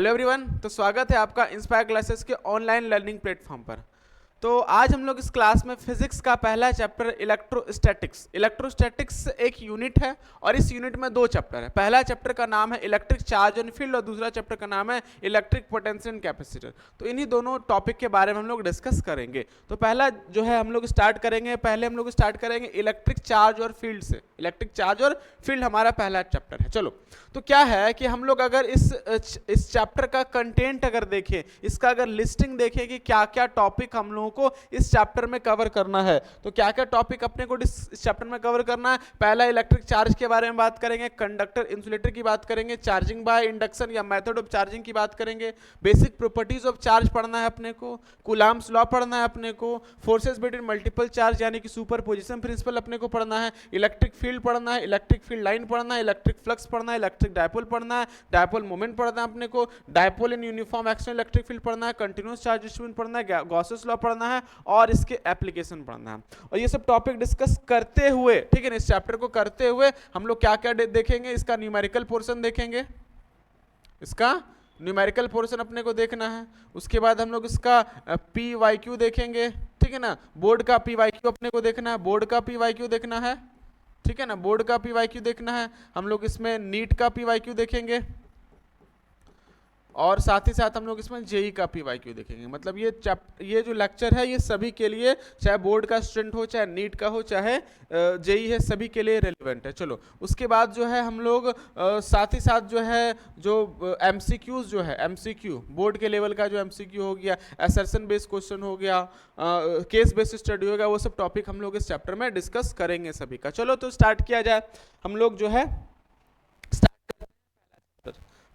Hello everyone, तो स्वागत है आपका इंस्पायर क्लासेस के ऑनलाइन लर्निंग प्लेटफॉर्म पर। तो आज हम लोग इस क्लास में फिजिक्स का पहला चैप्टर इलेक्ट्रोस्टैटिक्स एक यूनिट है और इस यूनिट में दो चैप्टर है। पहला चैप्टर का नाम है इलेक्ट्रिक चार्ज एंड फील्ड और दूसरा चैप्टर का नाम है इलेक्ट्रिक पोटेंशियल एंड कैपेसिटर। तो इन्हीं दोनों टॉपिक के बारे में हम लोग डिस्कस करेंगे। तो पहला जो है हम लोग स्टार्ट करेंगे इलेक्ट्रिक चार्ज और फील्ड से। इलेक्ट्रिक चार्ज और फील्ड हमारा पहला चैप्टर है। चलो, तो क्या है कि हम लोग अगर इस चैप्टर का कंटेंट अगर देखें, इसका अगर लिस्टिंग देखें कि क्या क्या टॉपिक हम लोगों को इस चैप्टर में कवर करना है, तो क्या क्या टॉपिक अपने को इस चैप्टर में कवर करना है। पहला इलेक्ट्रिक चार्ज के बारे में बात करेंगे, कंडक्टर इंसुलेटर की बात करेंगे, चार्जिंग बाय इंडक्शन या मेथड ऑफ चार्जिंग की बात करेंगे, बेसिक प्रॉपर्टीज ऑफ चार्ज पढ़ना है अपने को, कूलम्ब्स लॉ पढ़ना है अपने को, फोर्सेस बिटवीन मल्टीपल चार्ज यानी कि सुपरपोजिशन प्रिंसिपल अपने को पढ़ना है, इलेक्ट्रिक फील्ड पढ़ना है, इलेक्ट्रिक फील्ड लाइन पढ़ना है, इलेक्ट्रिक फ्लक्स पढ़ना है, इलेक्ट्रिक डायपोल पढ़ना है, डायपोल मोमेंट पढ़ना है अपने को, dipole in uniform action electric field पढ़ना है, कंटीन्यूअस चार्ज डिस्ट्रीब्यूशन पढ़ना है, गॉसेस लॉ पढ़ना है और इसके एप्लीकेशन पढ़ना है। और ये सब टॉपिक डिस्कस करते हुए, ठीक है ना, इस चैप्टर को करते हुए हम लोग क्या क्या देखेंगे, इसका न्यूमेरिकल पोर्शन देखेंगे, इसका न्यूमेरिकल पोर्शन अपने को देखना है। उसके बाद हम लोग इसका पी वाई क्यू देखेंगे, ठीक है ना, बोर्ड का पी वाई क्यू अपने को देखना है, बोर्ड का पी वाई क्यू देखना है, ठीक है ना, बोर्ड का पी वाई क्यू देखना है। हम लोग इसमें नीट का पी वाई क्यू देखेंगे और साथ ही साथ हम लोग इसमें जेई का पी वाई क्यू देखेंगे। मतलब ये जो लेक्चर है ये सभी के लिए, चाहे बोर्ड का स्टूडेंट हो, चाहे नीट का हो, चाहे जेई है, सभी के लिए रेलिवेंट है। चलो, उसके बाद जो है हम लोग साथ ही साथ जो है जो एमसीक्यूज जो है, एमसीक्यू बोर्ड के लेवल का जो एमसीक्यू हो गया, असर्शन बेस्ड क्वेश्चन हो गया, केस बेस्ड स्टडी हो गया, वो सब टॉपिक हम लोग इस चैप्टर में डिस्कस करेंगे सभी का। चलो, तो स्टार्ट किया जाए। हम लोग जो है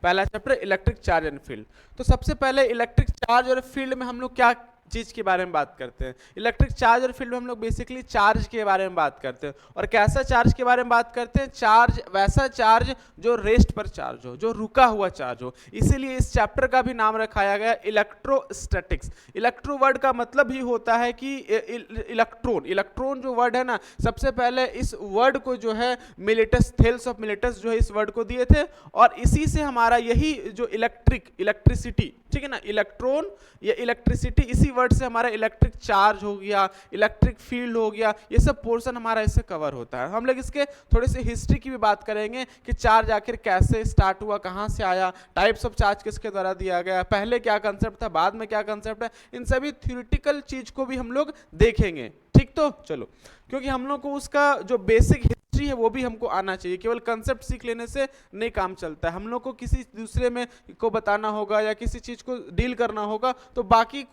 पहला chapter electric charge and field. तो सबसे पहले इलेक्ट्रिक चार्ज और फील्ड में हम लोग क्या चीज के बारे में बात करते हैं। इलेक्ट्रिक चार्ज और फील्ड में हम लोग बेसिकली चार्ज के बारे में बात करते हैं। और कैसा चार्ज के बारे में बात करते हैं? चार्ज, वैसा चार्ज जो रेस्ट पर चार्ज हो, जो रुका हुआ चार्ज हो। इसीलिए इस चैप्टर का भी नाम रखाया गया इलेक्ट्रोस्टैटिक्स। इलेक्ट्रो वर्ड का मतलब ही होता है कि इलेक्ट्रॉन। इलेक्ट्रॉन जो वर्ड है ना, सबसे पहले इस वर्ड को जो है मिलेटस, थेल्स ऑफ मिलेटस जो है इस वर्ड को दिए थे और इसी से हमारा यही जो इलेक्ट्रिसिटी, ठीक है ना, इलेक्ट्रॉन या इलेक्ट्रिसिटी, इसी वर्ड से हमारा इलेक्ट्रिक चार्ज हो गया, इलेक्ट्रिक फील्ड हो गया, ये सब पोर्शन हमारा इससे कवर होता है। हम लोग इसके थोड़ी सी हिस्ट्री की भी बात करेंगे कि चार्ज आखिर कैसे स्टार्ट हुआ, कहाँ से आया, टाइप्स ऑफ चार्ज किसके द्वारा दिया गया, पहले क्या कंसेप्ट था, बाद में क्या कंसेप्ट है, इन सभी थ्योरेटिकल चीज को भी हम लोग देखेंगे। ठीक, तो चलो, क्योंकि हम लोग को उसका जो बेसिक हिस्ट्री है वो भी हमको आना चाहिए। केवल कंसेप्ट सीख लेने से नहीं काम चलता है। हम लोग को किसी दूसरे में को बताना होगा या किसी चीज को डील करना होगा, तो बाकी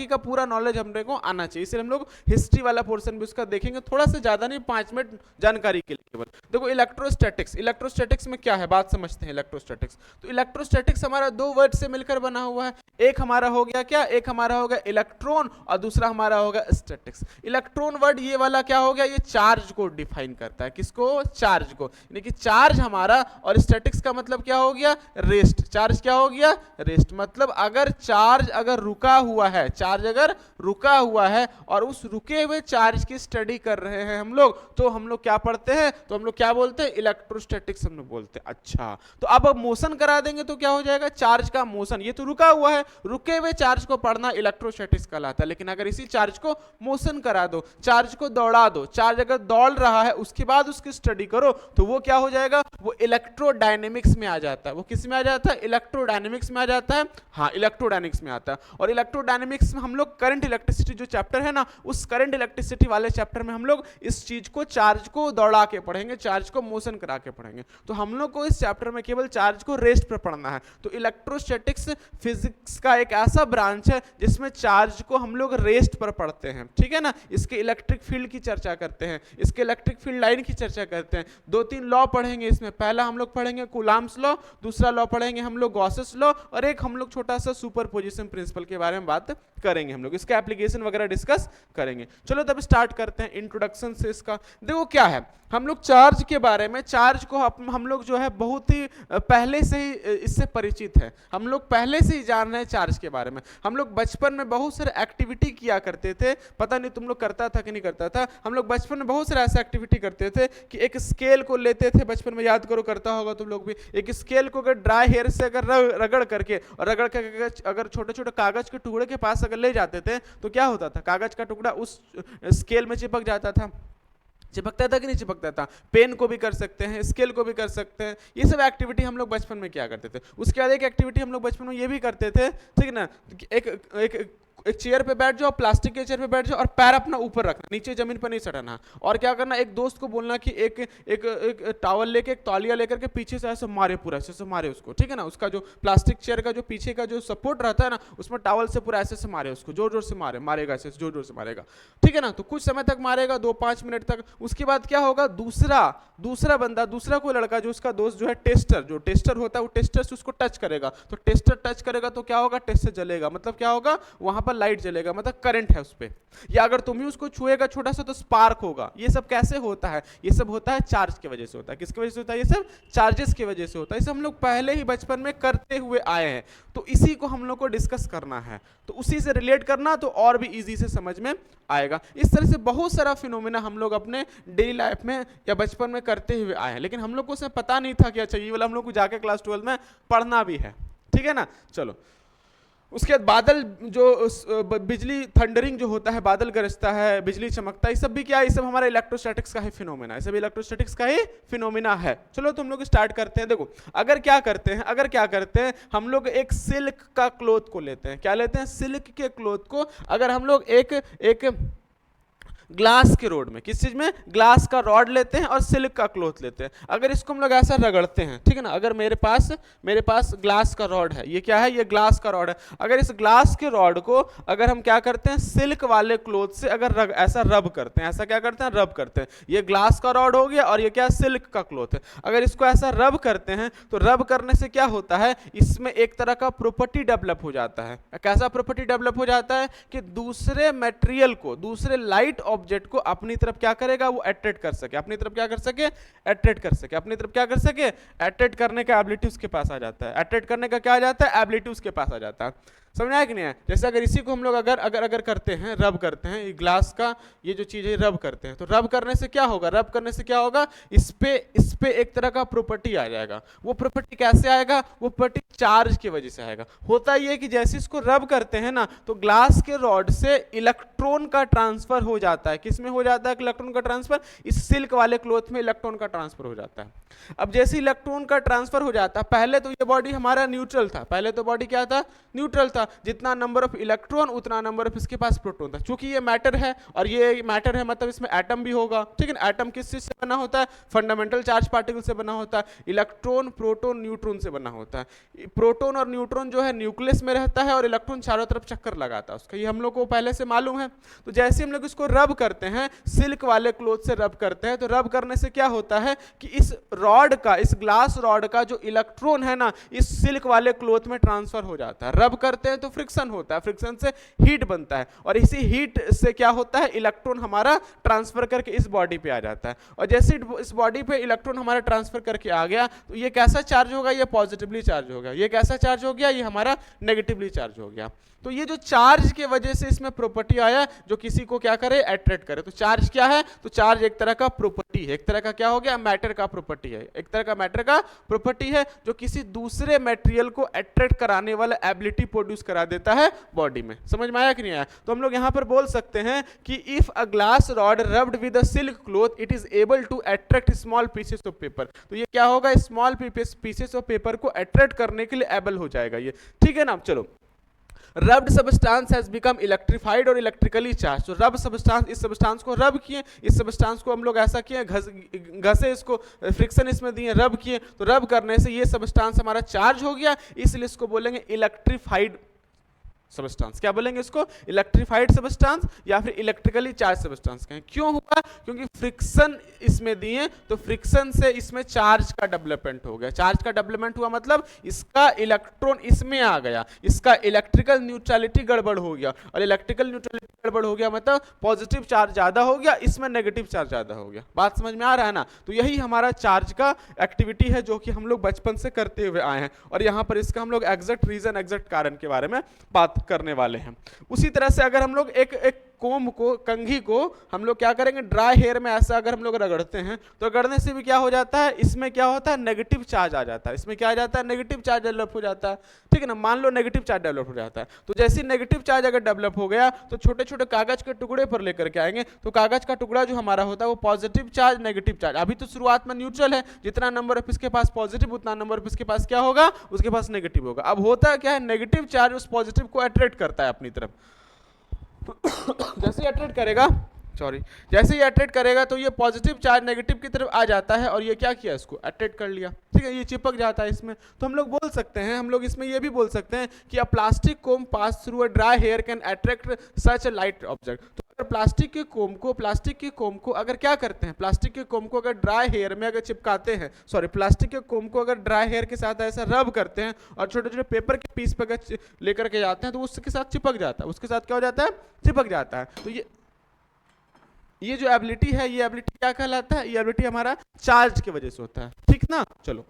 का पूरा नॉलेज हमने को आना चाहिए। इसलिए हम लोग हिस्ट्री वाला पोर्शन भी उसका देखेंगे, थोड़ा सा ज्यादा नहीं, 5 मिनट जानकारी के लिए केवल। देखो, इलेक्ट्रोस्टैटिक्स में क्या है, बात समझते हैं। इलेक्ट्रोस्टैटिक्स, तो इलेक्ट्रोस्टैटिक्स हमारा दो वर्ड से मिलकर बना हुआ है। एक हमारा हो गया क्या, एक हमारा होगा इलेक्ट्रॉन और दूसरा हमारा होगा स्टैटिक्स। इलेक्ट्रॉन वर्ड ये वाला क्या हो गया, ये चार्ज को डिफाइन करता है। किसको? चार्ज को। यानी कि चार्ज हमारा, और स्टैटिक्स का मतलब क्या हो गया, रेस्ट। चार्ज क्या हो गया, रेस्ट। मतलब अगर चार्ज अगर रुका हुआ है, चार्ज अगर रुका हुआ है और उस रुके हुए चार्ज की स्टडी कर रहे हैं हम लोग, तो हम लोग क्या पढ़ते हैं, तो हम लोग क्या बोलते हैं, इलेक्ट्रोस्टैटिक्स हम लोग बोलते हैं। अच्छा, तो अब मोशन करा देंगे तो क्या हो जाएगा, चार्ज का मोशन। ये तो रुका हुआ है, रुके हुए चार्ज को पढ़ना इलेक्ट्रोस्टैटिक्स कहलाता है। लेकिन अगर इसी चार्ज को मोशन करा दो, चार्ज को दौड़ा दो, चार्ज अगर दौड़ रहा है उसके बाद उसकी स्टडी करो, तो वो क्या हो जाएगा, वो इलेक्ट्रोडायनेमिक्स में आ जाता है। वो किस में आ जाता है, इलेक्ट्रोडायनेमिक्स में आ जाता है। हाँ, इलेक्ट्रोडायनेमिक्स में आता है। और इलेक्ट्रोडायनेमिक्स में हम लोग करंट इलेक्ट्रिसिटी जो चैप्टर है ना, उस करंट इलेक्ट्रिसिटी वाले चैप्टर में हम लोग इस चीज को, चार्ज को दौड़ा के पढ़ेंगे, चार्ज को मोशन करा के पढ़ेंगे। तो हम लोग को इस चैप्टर में केवल चार्ज को रेस्ट पर पढ़ना है। तो इलेक्ट्रोस्टैटिक्स फिजिक्स का एक ऐसा ब्रांच है जिसमें चार्ज को हम लोग रेस्ट पर पढ़ते हैं, ठीक है ना। इसके इलेक्ट्रिक फील्ड की चर्चा करते हैं, इसके इलेक्ट्रिक फील्ड लाइन की चर्चा करते हैं। 2-3 लॉ पढ़ेंगे इसमें। पहला हम लोग पढ़ेंगे कूलम्ब्स लॉ, दूसरा लॉ पढ़ेंगे हम लोग गॉसेस लॉ, और एक हम लोग छोटा सा सुपरपोजिशन प्रिंसिपल के बारे में बात करेंगे, हम लोग इसका एप्लीकेशन वगैरह डिस्कस करेंगे। चलो तब स्टार्ट करते हैं इंट्रोडक्शन से इसका। देखो क्या है, हम लोग चार्ज के बारे में, चार्ज को हम लोग जो है बहुत ही पहले से ही इससे परिचित है, हम लोग पहले से ही जान रहे हैं चार्ज के बारे में। हम लोग बचपन में बहुत सारे एक्टिविटी किया करते थे, पता नहीं तुम लोग करता था कि नहीं करता था। हम लोग बचपन में बहुत सारे ऐसे एक्टिविटी करते थे कि एक स्केल को लेते थे, बचपन में याद करो करता होगा तुम लोग भी, एक स्केल को अगर ड्राई हेयर से अगर रगड़ करके और रगड़ करके अगर छोटे छोटे कागज के टुकड़े के पास अगर ले जाते थे तो क्या होता था, कागज का टुकड़ा उस स्केल में चिपक जाता था। चिपकता था कि नहीं चिपकता था? पेन को भी कर सकते हैं, स्केल को भी कर सकते हैं, ये सब एक्टिविटी हम लोग बचपन में क्या करते थे। उसके बाद एक एक्टिविटी हम लोग बचपन में ये भी करते थे, ठीक है ना, एक चेयर पे बैठ जाओ, प्लास्टिक के चेयर पे बैठ जाओ और पैर अपना ऊपर रखना, नीचे जमीन पर नहीं सटाना। और क्या करना, एक दोस्त को बोलना कि एक टॉवल लेके, एक तौलिया लेकर के पीछे से ऐसे मारे, पूरा ऐसे से मारे उसको, ठीक है ना। उसका जो प्लास्टिक चेयर का जो पीछे का जो सपोर्ट रहता है ना, उसमें टॉवल से पूरा ऐसे से मारे उसको, जोर जोर से मारेगा ऐसे जोर जोर से मारेगा, ठीक है ना। तो कुछ समय तक मारेगा, 2-5 मिनट तक। उसके बाद क्या होगा, दूसरा बंदा, दूसरा कोई लड़का जो उसका दोस्त जो है, जो टेस्टर होता है, वो टेस्टर से उसको टच करेगा। तो टेस्टर टच करेगा तो क्या होगा, टेस्टर जलेगा, मतलब क्या होगा, वहां पर लाइट जलेगा, मतलब करंट है उस पे। या अगर तुम ही उसको छुएगा छोटा सा तो स्पार्क होगा। ये सब कैसे होता है, ये सब होता है चार्ज की वजह से होता है। किसकी वजह से होता है, ये सब चार्जेस की वजह से होता है। इसे हम लोग पहले ही बचपन में करते हुए आए हैं, तो इसी को हम लोग को डिस्कस करना है, तो उसी से रिलेट करना तो और भी इजी से समझ में आएगा। इस तरह से बहुत सारा फिनोमेना हम लोग अपने डेली लाइफ में या बचपन में करते हुए आए हैं, लेकिन हम लोग को उसमें पता नहीं था कि अच्छा ये वाला हम लोग को जाके क्लास 12 में पढ़ना भी है, ठीक है ना। चलो उसके बाद बादल जो बिजली थंडरिंग जो होता है, बादल गरजता है, बिजली चमकता है, ये सब भी क्या है, ये सब हमारा इलेक्ट्रोस्टैटिक्स का ही फिनोमेना है, सब इलेक्ट्रोस्टैटिक्स का ही फिनोमेना है। चलो तुम लोग स्टार्ट करते हैं। देखो अगर क्या करते हैं हम लोग एक सिल्क का क्लॉथ को लेते हैं, क्या लेते हैं, सिल्क के क्लॉथ को। अगर हम लोग एक ग्लास के रोड में, किस चीज में, ग्लास का रॉड लेते हैं और सिल्क का क्लॉथ लेते हैं। अगर इसको हम लोग ऐसा रगड़ते हैं, ठीक है ना, अगर मेरे पास ग्लास का रॉड है, ये क्या है, ये ग्लास का रॉड है। अगर इस ग्लास के रॉड को अगर हम क्या करते हैं, सिल्क वाले क्लॉथ से अगर ऐसा रब करते हैं, ऐसा क्या करते हैं, रब करते हैं, ये ग्लास का रॉड हो गया और ये क्या, सिल्क का क्लॉथ है। अगर इसको ऐसा रब करते हैं तो रब करने से क्या होता है, इसमें एक तरह का प्रॉपर्टी डेवलप हो जाता है। कैसा प्रॉपर्टी डेवलप हो जाता है कि दूसरे मटेरियल को, दूसरे लाइट ऑब्जेक्ट को अपनी तरफ क्या करेगा, वो अट्रैक्ट कर सके, अपनी तरफ क्या कर सके, अट्रैक्ट कर सके, अपनी तरफ क्या कर सके, अट्रैक्ट करने का एबिलिटी उसके पास आ जाता है। अट्रैक्ट करने का क्या आ जाता है, एबिलिटी उसके पास आ जाता है। समझ आया कि नहीं है। जैसे अगर इसी को हम लोग अगर करते हैं, रब करते हैं, ये ग्लास का ये जो चीज है रब करते हैं, तो रब करने से क्या होगा, रब करने से क्या होगा, इस पे एक तरह का प्रॉपर्टी आ जाएगा। वो प्रॉपर्टी कैसे आएगा, वो प्रॉपर्टी चार्ज की वजह से आएगा। होता ये कि जैसे इसको रब करते हैं ना, तो ग्लास के रॉड से इलेक्ट्रॉन का ट्रांसफर हो जाता है। किसमें हो जाता है इलेक्ट्रॉन का ट्रांसफर, इस सिल्क वाले क्लॉथ में इलेक्ट्रॉन का ट्रांसफर हो जाता है। अब जैसे इलेक्ट्रॉन का ट्रांसफर हो जाता है, पहले तो ये बॉडी हमारा न्यूट्रल था, पहले तो बॉडी क्या था, न्यूट्रल था। जितना नंबर ऑफ इलेक्ट्रॉन उतना नंबर ऑफ इसके पास प्रोटॉन था। चूंकि ये मैटर है और ये मैटर है, मतलब इसमें एटम भी होगा, ठीक है ना। एटम किस चीज से बना होता है, फंडामेंटल चार्ज पार्टिकल से बना होता है। इलेक्ट्रॉन, प्रोटॉन, न्यूट्रॉन से बना होता है। प्रोटॉन और न्यूट्रॉन जो है न्यूक्लियस में रहता है और इलेक्ट्रॉन चारों तरफ चक्कर लगाता है उसका, ये हम लोग को पहले से मालूम है। तो जैसे हम लोग इसको रब करते हैं, सिल्क वाले क्लॉथ से रब करते हैं, तो रब करने से क्या होता है कि इस रॉड का, इस ग्लास रॉड का जो इलेक्ट्रॉन है ना, इस सिल्क वाले क्लॉथ में ट्रांसफर हो जाता है। रब करते हैं तो फ्रिक्शन होता है, फ्रिक्शन से हीट बनता है और इसी हीट से क्या होता है, इलेक्ट्रॉन हमारा ट्रांसफर करके इस बॉडी पे आ जाता है। और जैसे इस बॉडी पे इलेक्ट्रॉन हमारा ट्रांसफर करके आ गया, तो ये कैसा चार्ज होगा, ये पॉजिटिवली चार्ज होगा। ये कैसा चार्ज हो गया, ये हमारा नेगेटिवली चार्ज हो गया। तो ये जो चार्ज के वजह से इसमें प्रॉपर्टी आया जो किसी को क्या करे, अट्रैक्ट करे। तो चार्ज क्या है, तो चार्ज एक तरह का प्रॉपर्टी है, एक तरह का क्या हो गया, मैटर का प्रॉपर्टी है, एक तरह का मैटर का प्रॉपर्टी है जो किसी दूसरे मटेरियल को अट्रैक्ट कराने वाला एबिलिटी प्रोड्यूस करा देता है बॉडी में। समझ में आया कि नहीं आया। तो हम लोग यहां पर बोल सकते हैं कि if a glass rod rubbed with a silk cloth it is able to attract small pieces of paper. तो ये क्या होगा, स्मॉल पीसेस ऑफ पेपर को अट्रैक्ट करने के लिए एबल हो जाएगा ये, ठीक है ना। चलो, rubbed substance has become electrified और इलेक्ट्रिकली चार्ज। तो रब सबस्टांस, इस सबस्टांस को रब किए, इस सबस्टांस को हम लोग ऐसा किए, घसे इसको, फ्रिक्शन इसमें दिए, रब किए, तो रब करने से ये सबस्टांस हमारा चार्ज हो गया, इसलिए इसको बोलेंगे इलेक्ट्रिफाइड सब्सटेंस। क्या बोलेंगे इसको? इलेक्ट्रीफाइड सब्सटेंस या फिर इलेक्ट्रिकली चार्ज सब्सटेंस कहें। क्यों हुआ? क्योंकि फ्रिक्शन इसमें दिए, तो फ्रिक्शन से इसमें चार्ज का डेवलपमेंट हो गया। चार्ज का डेवलपमेंट हुआ मतलब इसका इलेक्ट्रॉन इसमें आ गया, इसका इलेक्ट्रिकल न्यूट्रलिटी गड़बड़ हो गया, और इलेक्ट्रिकल न्यूट्रलिटी गड़बड़ हो गया मतलब पॉजिटिव चार्ज ज्यादा हो गया, इसमें नेगेटिव चार्ज ज्यादा हो गया। बात समझ में आ रहा है ना? तो यही हमारा चार्ज का एक्टिविटी है जो कि हम लोग बचपन से करते हुए आए हैं, और यहाँ पर इसका हम लोग एग्जैक्ट रीजन, एग्जैक्ट कारण के बारे में बात करने वाले हैं। उसी तरह से अगर हम लोग एक कोम को, कंघी को हम लोग क्या करेंगे, ड्राई हेयर में ऐसा अगर हम लोग रगड़ते हैं तो रगड़ने से भी क्या हो जाता है, इसमें क्या होता है, नेगेटिव चार्ज आ जाता है। इसमें क्या आ जाता है, नेगेटिव चार्ज डेवलप हो जाता है। ठीक है ना? मान लो नेगेटिव चार्ज डेवलप हो जाता है, तो जैसे नेगेटिव चार्ज अगर डेवलप हो गया तो छोटे छोटे कागज के टुकड़े पर लेकर के आएंगे, तो कागज का टुकड़ा जो हमारा होता है वो पॉजिटिव चार्ज, नेगेटिव चार्ज, अभी तो शुरुआत में न्यूट्रल है, जितना नंबर ऑफ इसके पास पॉजिटिव उतना नंबर ऑफ इसके पास क्या होगा, उसके पास नेगेटिव होगा। अब होता क्या है, नेगेटिव चार्ज उस पॉजिटिव को अट्रैक्ट करता है अपनी तरफ। जैसे ही अट्रैक्ट करेगा, जैसे ही अट्रैक्ट करेगा तो ये पॉजिटिव चार्ज नेगेटिव की तरफ आ जाता है, और ये क्या किया, इसको अट्रैक्ट कर लिया। ठीक है, ये चिपक जाता है इसमें। तो हम लोग बोल सकते हैं, हम लोग इसमें ये भी बोल सकते हैं कि a plastic comb pass through a dry hair can attract such a light object. तो अगर प्लास्टिक के कोम को अगर क्या करते हैं, प्लास्टिक के कोम को अगर ड्राई हेयर में अगर चिपकाते हैं, प्लास्टिक के कोम को अगर ड्राई हेयर के साथ ऐसा रब करते हैं और छोटे छोटे पेपर के पीस पर अगर लेकर के जाते हैं तो उसके साथ चिपक जाता है, उसके साथ क्या हो जाता है, चिपक जाता है। तो ये जो एबिलिटी है, ये एबिलिटी क्या कहलाता है, ये एबिलिटी हमारा चार्ज की वजह से होता है। ठीक ना? चलो,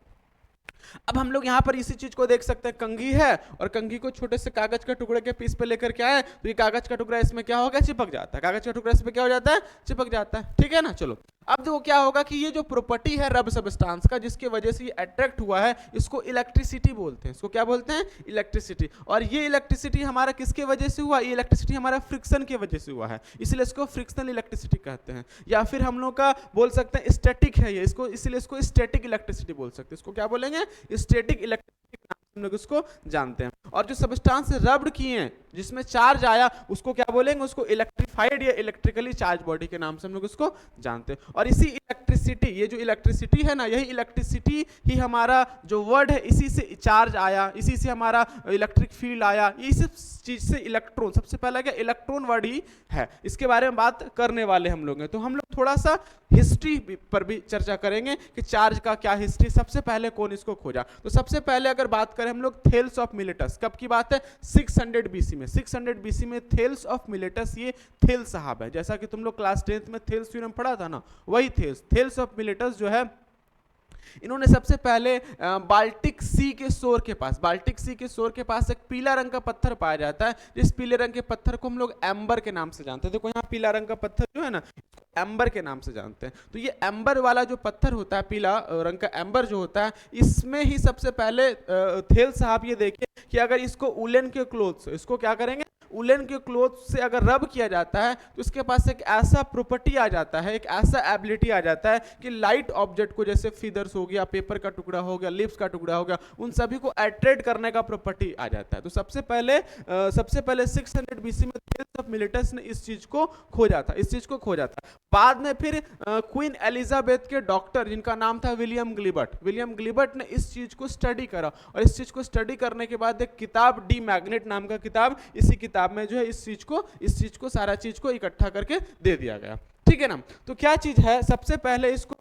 अब हम लोग यहाँ पर इसी चीज को देख सकते हैं, कंघी है और कंघी को छोटे से कागज के टुकड़े के पीस पे लेकर के आए, तो ये कागज का टुकड़ा इसमें क्या होगा, चिपक जाता है। कागज का टुकड़ा इसमें क्या हो जाता है, चिपक जाता है। ठीक है ना? चलो, अब देखो क्या होगा कि ये जो प्रॉपर्टी है रब सब्सटेंस का, जिसकी वजह से ये अट्रैक्ट हुआ है, इसको इलेक्ट्रिसिटी बोलते हैं। इसको क्या बोलते हैं, इलेक्ट्रिसिटी। और ये इलेक्ट्रिसिटी हमारा किसके वजह से हुआ, ये इलेक्ट्रिसिटी हमारा फ्रिक्शन की वजह से हुआ है, इसलिए इसको फ्रिक्शनल इलेक्ट्रिसिटी कहते हैं। या फिर हम लोग का बोल सकते हैं स्टैटिक है ये, इसको इसलिए इसको स्टैटिक इलेक्ट्रिसिटी बोल सकते हैं। इसको क्या बोलेंगे, स्टैटिक इलेक्ट्रिसिटी हम लोग इसको जानते हैं। और जो सब्सटेंस रब्ड किए हैं, जिसमें चार्ज आया, उसको क्या बोलेंगे, उसको इलेक्ट्रीफाइड या इलेक्ट्रिकली चार्ज बॉडी के नाम से हम लोग उसको जानते हैं। और इसी इलेक्ट्रिसिटी, ये जो इलेक्ट्रिसिटी है ना, यही इलेक्ट्रिसिटी ही हमारा जो वर्ड है, इसी से चार्ज आया, इसी से हमारा इलेक्ट्रिक फील्ड आया, इसी चीज से इलेक्ट्रॉन, सबसे पहला क्या इलेक्ट्रॉन वर्ड ही है, इसके बारे में बात करने वाले हम लोग हैं। तो हम लोग थोड़ा सा हिस्ट्री पर भी चर्चा करेंगे कि चार्ज का क्या हिस्ट्री, सबसे पहले कौन इसको खोजा। तो सबसे पहले अगर बात करें हम लोग थेल्स ऑफ मिलेटस, कब की बात है, 600 बीसी में। 600 बीसी में थेल्स ऑफ मिलेटस, ये थेल्स साहब है, जैसा कि तुम लोग क्लास 10th में थेल्स थ्योरम पढ़ा था ना, वही थेल्स ऑफ मिलेटस जो है, इन्होंने सबसे पहले बाल्टिक सी के शोर के पास, बाल्टिक सी के शोर के पास एक पीला रंग का पत्थर पाया जाता है, जिस पीले रंग के पत्थर को हम लोग एम्बर के नाम से जानते हैं। देखो यहाँ पीला रंग का पत्थर जो है ना, एम्बर के नाम से जानते हैं। तो ये एम्बर वाला जो पत्थर होता है, पीला रंग का एम्बर जो होता है, इसमें ही सबसे पहले थेल साहब ये देखिए कि अगर इसको उलन के क्लोथ, इसको क्या करेंगे, उलन के क्लोथ से अगर रब किया जाता है तो इसके पास एक ऐसा प्रॉपर्टी आ जाता है, एक ऐसा एबिलिटी आ जाता है कि लाइट ऑब्जेक्ट को, जैसे फीदर्स हो गया, पेपर का टुकड़ा हो गया, लिप्स का टुकड़ा हो गया, उन सभी को अट्रैक्ट करने का प्रॉपर्टी आ जाता है। तो सबसे पहले 600 बीसी में थेल्स ऑफ मिलेटस ने इस चीज को खोजा था, इस चीज को खोजा था। बाद में फिर क्वीन एलिजाबेथ के डॉक्टर, जिनका नाम था विलियम ग्लिबर्ट ने इस चीज को स्टडी करा, और इस चीज को स्टडी करने के बाद एक किताब, डी मैग्नेट नाम का किताब, इसी किताब में जो है इस चीज को सारा चीज को इकट्ठा करके दे दिया गया। ठीक है ना? तो क्या चीज है, सबसे पहले इसको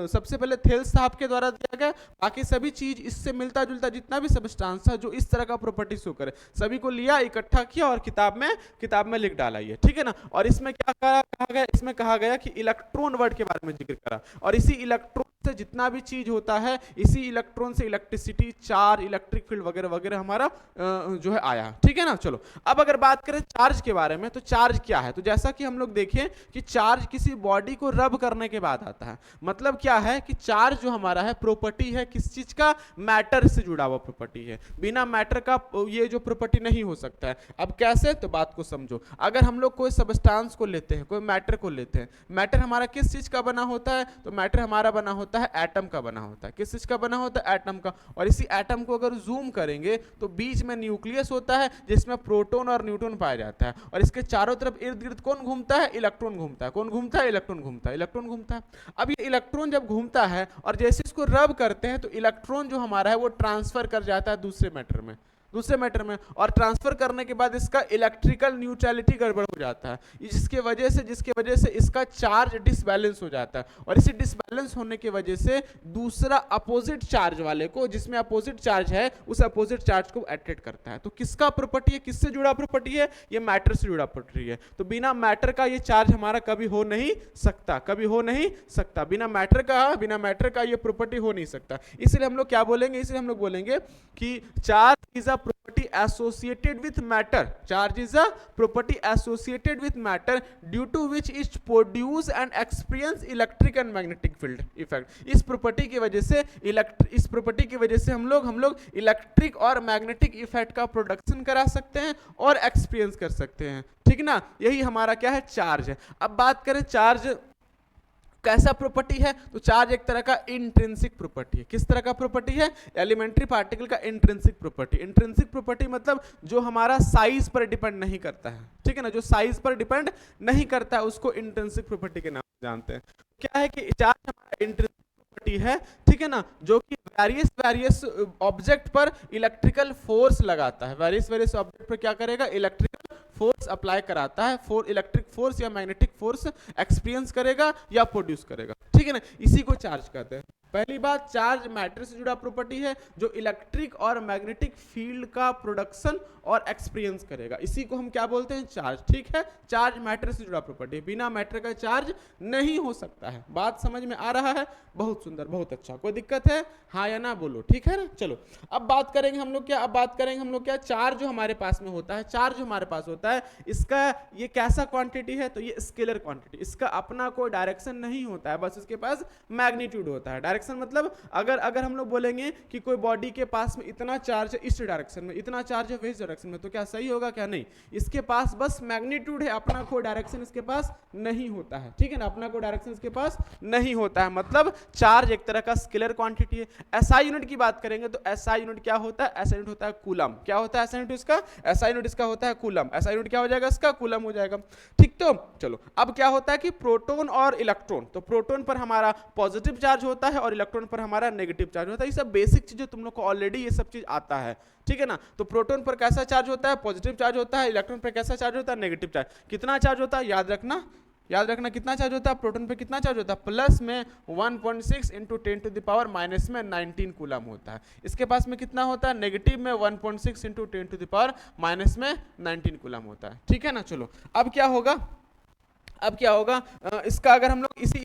सबसे पहले थेल्स साहब के द्वारा दिया गया, बाकी सभी चीज इससे मिलता जुलता जितना भी सब्सटेंस है जो इस तरह का प्रॉपर्टी शो करे, सभी को लिया, इकट्ठा किया और किताब में लिख डाला ये। ठीक है ना? और इसमें क्या कहा गया, इसमें कहा गया कि इलेक्ट्रॉन वर्ड के बारे में जिक्र करा, और इसी इलेक्ट्रॉन से जितना भी चीज होता है, इसी इलेक्ट्रॉन से इलेक्ट्रिसिटी, चार्ज, इलेक्ट्रिक फील्ड वगैरह वगैरह हमारा जो है आया। ठीक है ना? चलो, अब अगर बात करें चार्ज के बारे में, तो चार्ज क्या है, तो जैसा कि हम लोग देखें कि चार्ज किसी बॉडी को रब करने के बाद आता है। मतलब क्या है कि चार्ज जो हमारा है प्रॉपर्टी है किस चीज का, मैटर से जुड़ा हुआ प्रॉपर्टी है, बिना मैटर का ये जो प्रॉपर्टी नहीं हो सकता है। अब कैसे, तो बात को समझो। अगर हम लोग कोई सब्सटेंस को लेते हैं, कोई मैटर को लेते हैं, मैटर हमारा किस चीज का बना होता है, तो मैटर हमारा बना होता है एटम का बना होता है। किस चीज का बना होता है, एटम का। और इसी एटम को अगर जूम करेंगे तो बीच में न्यूक्लियस होता है, जिसमें प्रोटॉन और न्यूट्रॉन पाया जाता है, और इसके चारों तरफ इर्द गिर्द कौन घूमता है, इलेक्ट्रॉन घूमता है। कौन घूमता है, इलेक्ट्रॉन घूमता है, इलेक्ट्रॉन घूमता है। अब ये इलेक्ट्रॉन जब घूमता है और जैसे इसको रब करते हैं तो इलेक्ट्रॉन जो हमारा है वो ट्रांसफर कर जाता है दूसरे मैटर में, दूसरे मैटर में, और ट्रांसफर करने के बाद इसका इलेक्ट्रिकल न्यूट्रलिटी गड़बड़ हो जाता है, जिसके वजह से इसका चार्ज डिसबैलेंस हो जाता है, और इसी डिसबैलेंस होने की वजह से दूसरा अपोजिट चार्ज वाले को, जिसमें अपोजिट चार्ज है, उस अपोजिट चार्ज को अट्रैक्ट करता है। तो किसका प्रॉपर्टी है, किससे जुड़ा प्रॉपर्टी है, ये मैटर से जुड़ा प्रॉपर्टी है। तो बिना मैटर का ये चार्ज हमारा कभी हो नहीं सकता, कभी हो नहीं सकता, बिना मैटर का ये प्रॉपर्टी हो नहीं सकता। इसलिए हम लोग क्या बोलेंगे, इसलिए हम लोग बोलेंगे कि charge is a property associated with matter, charge is a property associated with matter due to which it produce and experience electric and magnetic field effect। इस प्रॉपर्टी की वजह से हम लोग इलेक्ट्रिक और मैग्नेटिक इफेक्ट का प्रोडक्शन करा सकते हैं और एक्सपीरियंस कर सकते हैं, ठीक ना। यही हमारा क्या है, चार्ज है। अब बात करें चार्ज कैसा प्रॉपर्टी है, तो चार्ज एक तरह का इंट्रिंसिक प्रॉपर्टी है। किस तरह का प्रॉपर्टी है, एलिमेंट्री पार्टिकल का इंट्रिंसिक प्रॉपर्टी। इंट्रिंसिक प्रॉपर्टी मतलब जो हमारा साइज पर डिपेंड नहीं करता है, ठीक है ना, जो साइज पर डिपेंड नहीं करता है उसको इंट्रिंसिक प्रॉपर्टी के नाम से जानते हैं। क्या है कि चार्ज हमारा इंट्रिंसिक प्रॉपर्टी है, ठीक है ना, जो कि वेरियस ऑब्जेक्ट पर इलेक्ट्रिकल फोर्स लगाता है, वेरियस ऑब्जेक्ट पर क्या करेगा, इलेक्ट्रिकल फोर्स अप्लाई कराता है, इलेक्ट्रिक फोर्स या मैग्नेटिक फोर्स एक्सपीरियंस करेगा या प्रोड्यूस करेगा, ठीक है ना, इसी को चार्ज कहते हैं। पहली बात, चार्ज मैटर से जुड़ा प्रॉपर्टी है जो इलेक्ट्रिक और मैग्नेटिक फील्ड का प्रोडक्शन और एक्सपीरियंस करेगा, इसी को हम क्या बोलते हैं, चार्ज, ठीक है। चार्ज मैटर से जुड़ा प्रॉपर्टी, बिना मैटर का चार्ज नहीं हो सकता है। बात समझ में आ रहा है, बहुत सुंदर, बहुत अच्छा, कोई दिक्कत है, हाँ या ना बोलो, ठीक है ना। चलो अब बात करेंगे हम लोग क्या, चार्ज जो हमारे पास में होता है, चार्ज जो हमारे पास होता है, इसका ये कैसा क्वांटिटी है, तो ये स्केलर क्वांटिटी, इसका अपना कोई डायरेक्शन नहीं होता है, बस इसके पास मैग्नीट्यूड होता है। डायरेक्शन मतलब अगर हम लोग बोलेंगे कि कोई बॉडी के पास में इतना चार्ज है इस डायरेक्शन में, इतना चार्ज है इस डायरेक्शन में, तो क्या सही होगा, क्या नहीं, इसके पास बस मैग्नीट्यूड है, अपना कोई डायरेक्शन इसके पास नहीं होता है, ठीक है ना, अपना कोई डायरेक्शन इसके पास नहीं होता है, मतलब चार्ज एक तरह का स्केलर क्वांटिटी है। एसआई यूनिट की बात करेंगे तो एसआई यूनिट क्या होता है, एसआई यूनिट होता है कूलम। क्या होता है एसआई यूनिट इसका, एसआई यूनिट इसका होता है कूलम। एसआई यूनिट क्या हो जाएगा इसका, कूलम हो जाएगा, ठीक। तो चलो अब क्या होता है कि प्रोटॉन और इलेक्ट्रॉन, तो प्रोटॉन पर हमारा पॉजिटिव चार्ज होता है और इलेक्ट्रॉन पर हमारा नेगेटिव चार्ज होता है। ये सब बेसिक चीजें तुम लोग को ऑलरेडी ये सब चीज आता है, ठीक है ना। तो प्रोटॉन पर कैसा चार्ज होता है, पॉजिटिव चार्ज होता है, इलेक्ट्रॉन पर कैसा चार्ज होता है, नेगेटिव चार्ज। कितना चार्ज होता है, याद रखना कितना चार्ज होता है, प्रोटॉन पे कितना चार्ज होता है, प्लस में 1.6 into 10 to the power minus में 19 कूलम होता है। इसके पास में कितना होता है, नेगेटिव में 1.6 into 10 to the power minus में 19 कूलम होता है, ठीक है ना। चलो अब क्या होगा, इसका अगर हम लोग इसी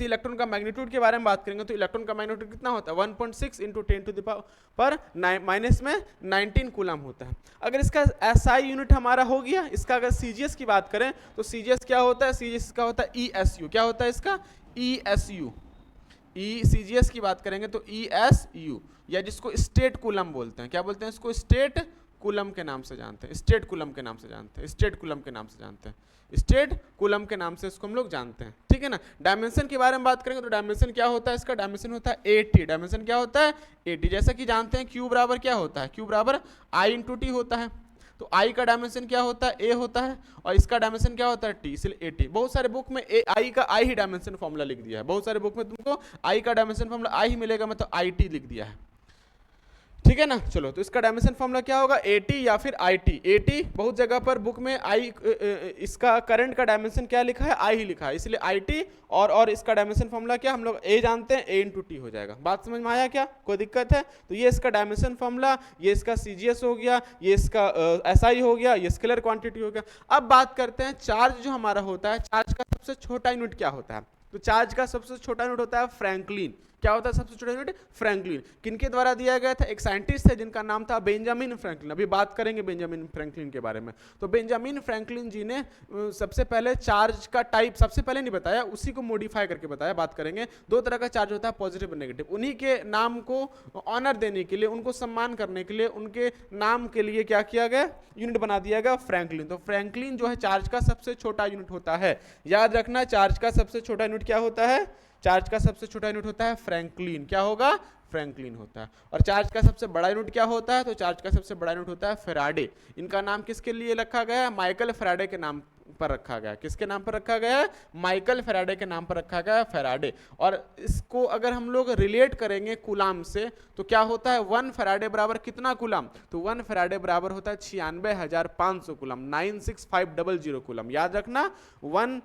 इलेक्ट्रॉन का मैग्नीट्यूड के बारे में बात करेंगे तो इलेक्ट्रॉन का मैग्नीट्यूड कितना होता है, 1.6 into 10 to the power minus में 19 कूलम होता है। अगर इसका एसआई यूनिट हमारा हो गया, इसका अगर सीजीएस की बात करें तो सीजीएस क्या होता है, सीजीएस का होता है ईएसयू। क्या होता है इसका, ईएसयू। सीजीएस की बात करेंगे तो ईएसयू, या जिसको स्टेट कूलम बोलते हैं, क्या बोलते हैं इसको, स्टेट कूलम के नाम से जानते हैं, स्टेट कूलम के नाम से जानते हैं, स्टेट कूलम के नाम से जानते हैं, स्टेट कूलम के नाम से इसको हम लोग जानते हैं, ठीक है ना। डायमेंशन के बारे में बात करेंगे तो डायमेंशन क्या होता है, इसका डायमेंशन होता है 80। डायमेंशन क्या होता है, 80। जैसा कि जानते हैं क्यू बराबर क्या होता है, क्यू बराबर आई इंटू टी होता है। तो आई का डायमेंशन क्या होता है, ए होता है, और इसका डायमेंशन क्या होता है, टी, इसलिए 80। बहुत सारे बुक में आई का आई ही डायमेंशन फॉर्मूला लिख दिया है, बहुत सारे बुक में तुमको आई का डायमेंशन फॉर्मूला आई ही मिलेगा, मतलब आई टी लिख दिया है, ठीक है ना। चलो तो इसका डायमेंशन फॉर्मूला क्या होगा, 80 या फिर IT। 80 बहुत जगह पर बुक में आई, इसका करंट का डायमेंशन क्या लिखा है, आई ही लिखा है, इसलिए IT, और इसका डायमेंशन फॉर्मूला क्या हम लोग ए जानते हैं, A इंटू टी हो जाएगा। बात समझ में आया क्या, कोई दिक्कत है। तो ये इसका डायमेंशन फॉर्मूला, ये इसका सीजीएस हो गया, ये इसका एसआई हो गया, ये स्केलर क्वांटिटी हो गया। अब बात करते हैं चार्ज जो हमारा होता है, चार्ज का सबसे छोटा यूनिट क्या होता है, तो चार्ज का सबसे छोटा यूनिट होता है फ्रैंकलिन। क्या होता है सबसे छोटा यूनिट, फ्रैंकलिन। किनके द्वारा दिया गया था, एक साइंटिस्ट है जिनका नाम था बेंजामिन फ्रैंकलिन। अभी बात करेंगे बेंजामिन फ्रैंकलिन के बारे में। तो बेंजामिन फ्रैंकलिन जी ने सबसे पहले चार्ज का टाइप, सबसे पहले नहीं बताया, उसी को मॉडिफाई करके बताया। बात करेंगे, दो तरह का चार्ज होता है, पॉजिटिव और नेगेटिव। उन्हीं के नाम को ऑनर देने के लिए, उनको सम्मान करने के लिए, उनके नाम के लिए क्या किया गया, यूनिट बना दिया गया फ्रैंकलिन। तो फ्रैंकलिन जो है चार्ज का सबसे छोटा यूनिट होता है। याद रखना, चार्ज का सबसे छोटा यूनिट क्या होता है, चार्ज का सबसे छोटा यूनिट होता है फ्रैंकलिन। क्या होगा, फ्रैंकलिन होता है। और चार्ज का सबसे बड़ा यूनिट क्या होता है, तो चार्ज का सबसे बड़ा यूनिट होता है फैराडे। इनका नाम किसके लिए रखा गया है, माइकल फैराडे के नाम पर रखा गया, किसके नाम पर रखा गया है, माइकल फैराडे के नाम पर रखा गया है, फैराडे। और इसको अगर हम लोग रिलेट करेंगे कूलाम से तो क्या होता है, 1 फैराडे बराबर कितना कूलाम, तो 1 फैराडे बराबर होता है 96,500 कूलाम, 96500 कूलाम। याद रखना 1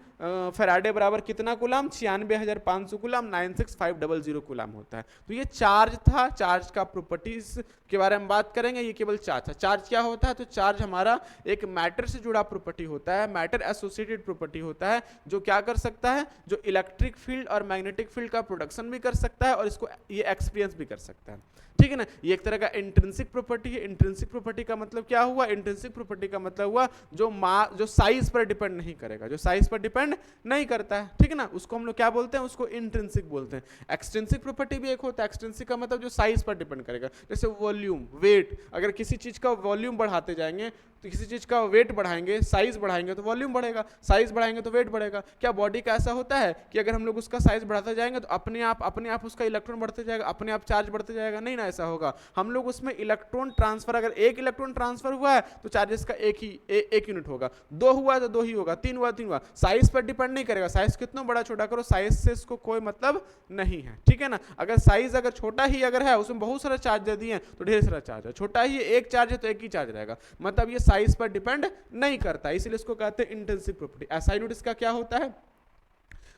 फैराडे बराबर कितना कूलाम, 96,500 कूलाम, 96500 कूलाम होता है। तो ये चार्ज था, चार्ज का प्रॉपर्टीज के बारे में बात करेंगे, ये केवल चार्ज था। चार्ज क्या होता है, तो चार्ज हमारा एक मैटर से जुड़ा प्रॉपर्टी होता है, मैटर एसोसिएटेड प्रॉपर्टी होता है, जो क्या कर सकता है, जो इलेक्ट्रिक फील्ड और मैग्नेटिक फील्ड का प्रोडक्शन भी कर सकता है और इसको ये एक्सपीरियंस भी कर सकता है, ठीक है ना। ये एक तरह का इंट्रिंसिक प्रॉपर्टी है। इंट्रिंसिक प्रॉपर्टी का मतलब क्या हुआ, इंट्रिंसिक प्रॉपर्टी का मतलब हुआ जो साइज पर डिपेंड नहीं करेगा, जो साइज पर डिपेंड नहीं करता है, ठीक है ना, उसको हम लोग क्या बोलते हैं, उसको इंट्रिंसिक बोलते हैं। एक्सट्रिंसिक प्रॉपर्टी भी एक होता है, एक्सट्रिंसिक का मतलब जो साइज पर डिपेंड करेगा, जैसे वॉल्यूम, वेट। अगर किसी चीज का वॉल्यूम बढ़ाते जाएंगे तो किसी चीज का वेट बढ़ाएंगे, साइज बढ़ाएंगे तो वॉल्यूम बढ़ेगा, साइज बढ़ाएंगे तो वेट बढ़ेगा। क्या बॉडी का ऐसा होता है कि अगर हम लोग उसका साइज बढ़ाते जाएंगे तो अपने आप उसका इलेक्ट्रॉन बढ़ते जाएगा, अपने आप चार्ज बढ़ते जाएगा, नहीं ना, ऐसा होगा। हम लोग उसमें इलेक्ट्रॉन ट्रांसफर, अगर एक इलेक्ट्रॉन ट्रांसफर हुआ है तो चार्जेस का एक यूनिट होगा, 2 हुआ तो 2 ही होगा, 3 हुआ 3 हुआ। साइज पर डिपेंड नहीं करेगा, साइज कितना बड़ा छोटा करो, साइज से इसको कोई मतलब नहीं है, ठीक है ना। अगर साइज अगर छोटा ही अगर है, उसमें बहुत सारा चार्ज दे दिए तो ढेर सारा चार्ज है, छोटा ही एक चार्ज है तो एक ही चार्ज रहेगा, मतलब ये साइज पर डिपेंड नहीं करता, इसलिए इसको कहते हैं इंट्रिंसिक प्रॉपर्टी। ऐसा यूनिट इसका क्या होता है,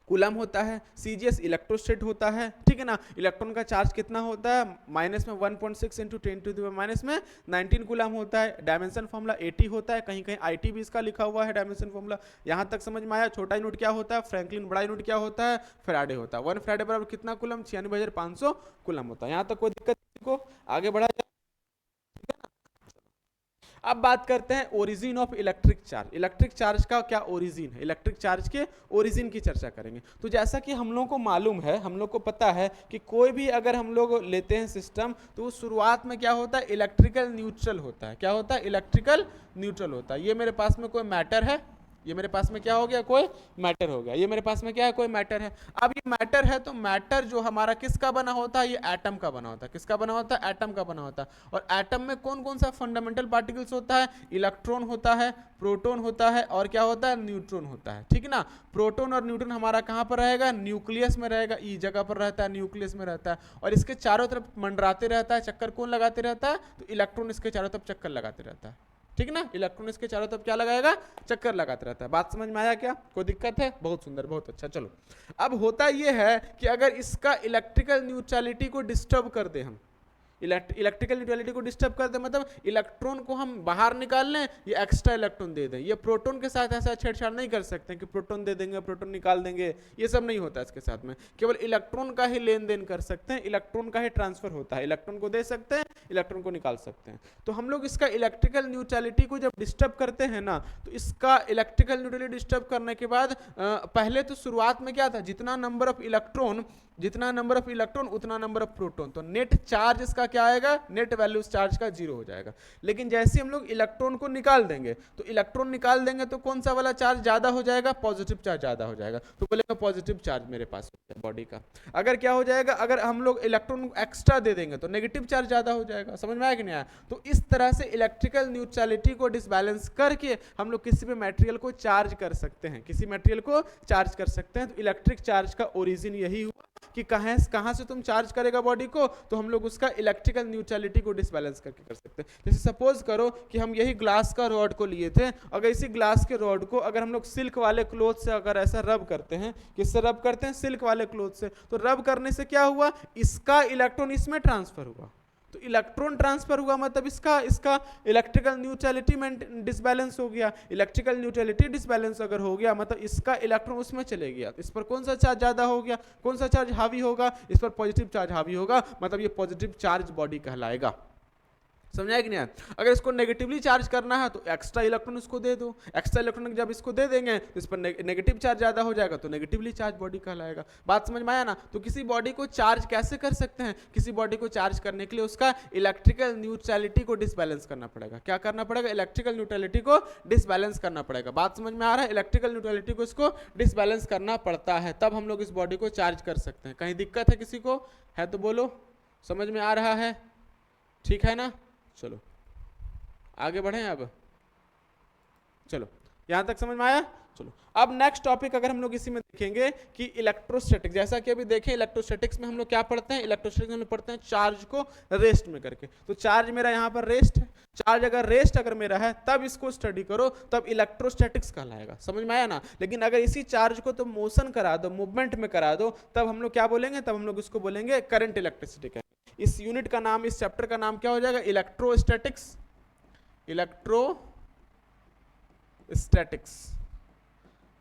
कूलम होता है। सीजीएस इलेक्ट्रोस्टेट होता है, ठीक है ना। इलेक्ट्रॉन का चार्ज कितना होता है, माइनस में 1.6 into 10 to the power minus में 19 कूलम होता है। डायमेंशन फॉर्मूला 80 होता है, कहीं कहीं आईटी भी इसका लिखा हुआ है डायमेंशन फॉर्मूला। यहाँ तक समझ में आया। छोटा यूनिट क्या होता है, फ्रैंकलिन। बड़ा यूनिट क्या होता है, फैराडे होता है। 1 फैराडे बराबर कितना कूलम, 96,500 कूलम होता है। यहाँ तक कोई दिक्कत को आगे बढ़ा। अब बात करते हैं origin of electric charge. Electric charge का क्या ओरिजिन है, इलेक्ट्रिक चार्ज के ओरिजिन की चर्चा करेंगे। तो जैसा कि हम लोगों को मालूम है, हम लोग को पता है कि कोई भी अगर हम लोग लेते हैं सिस्टम तो वो शुरुआत में क्या होता है, इलेक्ट्रिकल न्यूट्रल होता है। क्या होता है, इलेक्ट्रिकल न्यूट्रल होता है। ये मेरे पास में कोई मैटर है, ये मेरे पास में क्या हो गया, कोई मैटर हो गया। ये मेरे पास में क्या है, कोई मैटर है। अब ये मैटर है तो मैटर जो हमारा किसका बना होता है, ये एटम का बना होता है। किसका बना होता है, एटम का बना होता है। और एटम में कौन कौन सा फंडामेंटल पार्टिकल्स होता है, इलेक्ट्रॉन होता है, प्रोटॉन होता है और क्या होता है, न्यूट्रॉन होता है, ठीक है ना। प्रोटॉन और न्यूट्रॉन हमारा कहाँ पर रहेगा, न्यूक्लियस में रहेगा। ई जगह पर रहता है, न्यूक्लियस में रहता है और इसके चारों तरफ मंडराते रहता है। चक्कर कौन लगाते रहता है, तो इलेक्ट्रॉन इसके चारों तरफ चक्कर लगाते रहता है, ठीक ना। इलेक्ट्रॉन इसके चारों तरफ क्या लगाएगा, चक्कर लगाते रहता है। बात समझ में आया क्या, कोई दिक्कत है, बहुत सुंदर, बहुत अच्छा। चलो अब होता यह है कि अगर इसका इलेक्ट्रिकल न्यूट्रलिटी को डिस्टर्ब कर दे, हम इलेक्ट्रिकल न्यूट्रलिटी को डिस्टर्ब कर दे, मतलब इलेक्ट्रॉन को हम बाहर निकाल लें, ये एक्स्ट्रा इलेक्ट्रॉन दे दें। ये प्रोटॉन के साथ ऐसा छेड़छाड़ नहीं कर सकते कि प्रोटॉन दे देंगे, प्रोटॉन निकाल देंगे, ये सब नहीं होता इसके साथ में। केवल इलेक्ट्रॉन का ही लेन देन कर सकते हैं, इलेक्ट्रॉन का ही ट्रांसफर होता है। इलेक्ट्रॉन को दे सकते हैं, इलेक्ट्रॉन को निकाल सकते हैं। तो हम लोग इसका इलेक्ट्रिकल न्यूट्रलिटी को जब डिस्टर्ब करते हैं ना, तो इसका इलेक्ट्रिकल न्यूट्रलिटी डिस्टर्ब करने के बाद पहले तो शुरुआत में क्या था, जितना नंबर ऑफ इलेक्ट्रॉन उतना नंबर ऑफ प्रोटॉन, तो नेट चार्ज इसका क्या आएगा, नेट वैल्यू चार्ज का 0 हो जाएगा। लेकिन जैसे हम लोग इलेक्ट्रॉन को निकाल देंगे, तो कौन सा वाला चार्ज ज्यादा हो जाएगा, पॉजिटिव चार्ज ज्यादा हो जाएगा। तो बोलेगा पॉजिटिव चार्ज मेरे पास बॉडी का। अगर क्या हो जाएगा, अगर हम लोग इलेक्ट्रॉन एक्स्ट्रा दे देंगे तो नेगेटिव चार्ज ज्यादा हो जाएगा। समझ में आया कि नहीं आया। तो इस तरह से इलेक्ट्रिकल न्यूट्रलिटी को डिसबैलेंस करके हम लोग किसी भी मटेरियल को चार्ज कर सकते हैं, किसी मटेरियल को चार्ज कर सकते हैं। तो इलेक्ट्रिक चार्ज का ओरिजिन यही हुआ कि कहां से तुम चार्ज करेगा बॉडी को, तो हम लोग उसका इलेक्ट्रिकल न्यूट्रलिटी को डिसबैलेंस करके कर सकते हैं। जैसे सपोज करो कि हम यही ग्लास का रॉड को लिए थे, अगर इसी ग्लास के रॉड को अगर हम लोग सिल्क वाले क्लोथ से अगर ऐसा रब करते हैं, किससे रब करते हैं, सिल्क वाले क्लोथ से, तो रब करने से क्या हुआ, इसका इलेक्ट्रॉन इसमें ट्रांसफर हुआ। तो इलेक्ट्रॉन ट्रांसफर हुआ मतलब इसका इलेक्ट्रिकल न्यूट्रलिटी में डिसबैलेंस हो गया। इलेक्ट्रिकल न्यूट्रलिटी डिसबैलेंस अगर हो गया मतलब इसका इलेक्ट्रॉन उसमें चले गया, इस पर कौन सा चार्ज ज्यादा हो गया, कौन सा चार्ज हावी होगा, इस पर पॉजिटिव चार्ज हावी होगा, मतलब ये पॉजिटिव चार्ज बॉडी कहलाएगा। समझाया कि नहीं। अगर इसको नेगेटिवली चार्ज करना है तो एक्स्ट्रा इलेक्ट्रॉन इसको दे दो, एक्स्ट्रा इलेक्ट्रॉन जब इसको दे देंगे तो इस पर नेगेटिव चार्ज ज्यादा हो जाएगा, तो नेगेटिवली चार्ज बॉडी कहलाएगा। बात समझ में आया ना। तो किसी बॉडी को चार्ज कैसे कर सकते हैं, किसी बॉडी को चार्ज करने के लिए उसका इलेक्ट्रिकल न्यूट्रलिटी को डिसबैलेंस करना पड़ेगा। क्या करना पड़ेगा, इलेक्ट्रिकल न्यूट्रलिटी को डिसबैलेंस करना पड़ेगा। बात समझ में आ रहा है, इलेक्ट्रिकल न्यूट्रलिटी को इसको डिसबैलेंस करना पड़ता है, तब हम लोग इस बॉडी को चार्ज कर सकते हैं। कहीं दिक्कत है किसी को, है तो बोलो, समझ में आ रहा है, ठीक है ना। चलो आगे बढ़े अब, चलो यहां तक समझ में आया। चलो अब नेक्स्ट टॉपिक अगर हम लोग इसी में देखेंगे कि इलेक्ट्रोस्टैटिक, जैसा कि अभी देखें इलेक्ट्रोस्टैटिक्स में हम लोग क्या पढ़ते हैं, इलेक्ट्रोस्टैटिक्स में हम लोग पढ़ते हैं चार्ज को रेस्ट में करके। तो चार्ज मेरा यहाँ पर रेस्ट है, चार्ज अगर रेस्ट अगर मेरा है तब इसको स्टडी करो, तब इलेक्ट्रोस्टैटिक्स कहलाएगा। समझ में आया ना? लेकिन अगर इसी चार्ज को तो मोशन करा दो, मूवमेंट में करा दो, तब हम लोग क्या बोलेंगे, तब हम लोग इसको बोलेंगे करंट इलेक्ट्रिसिटी का। इस यूनिट का नाम, इस चैप्टर का नाम क्या हो जाएगा, इलेक्ट्रोस्टैटिक्स। इलेक्ट्रोस्टैटिक्स,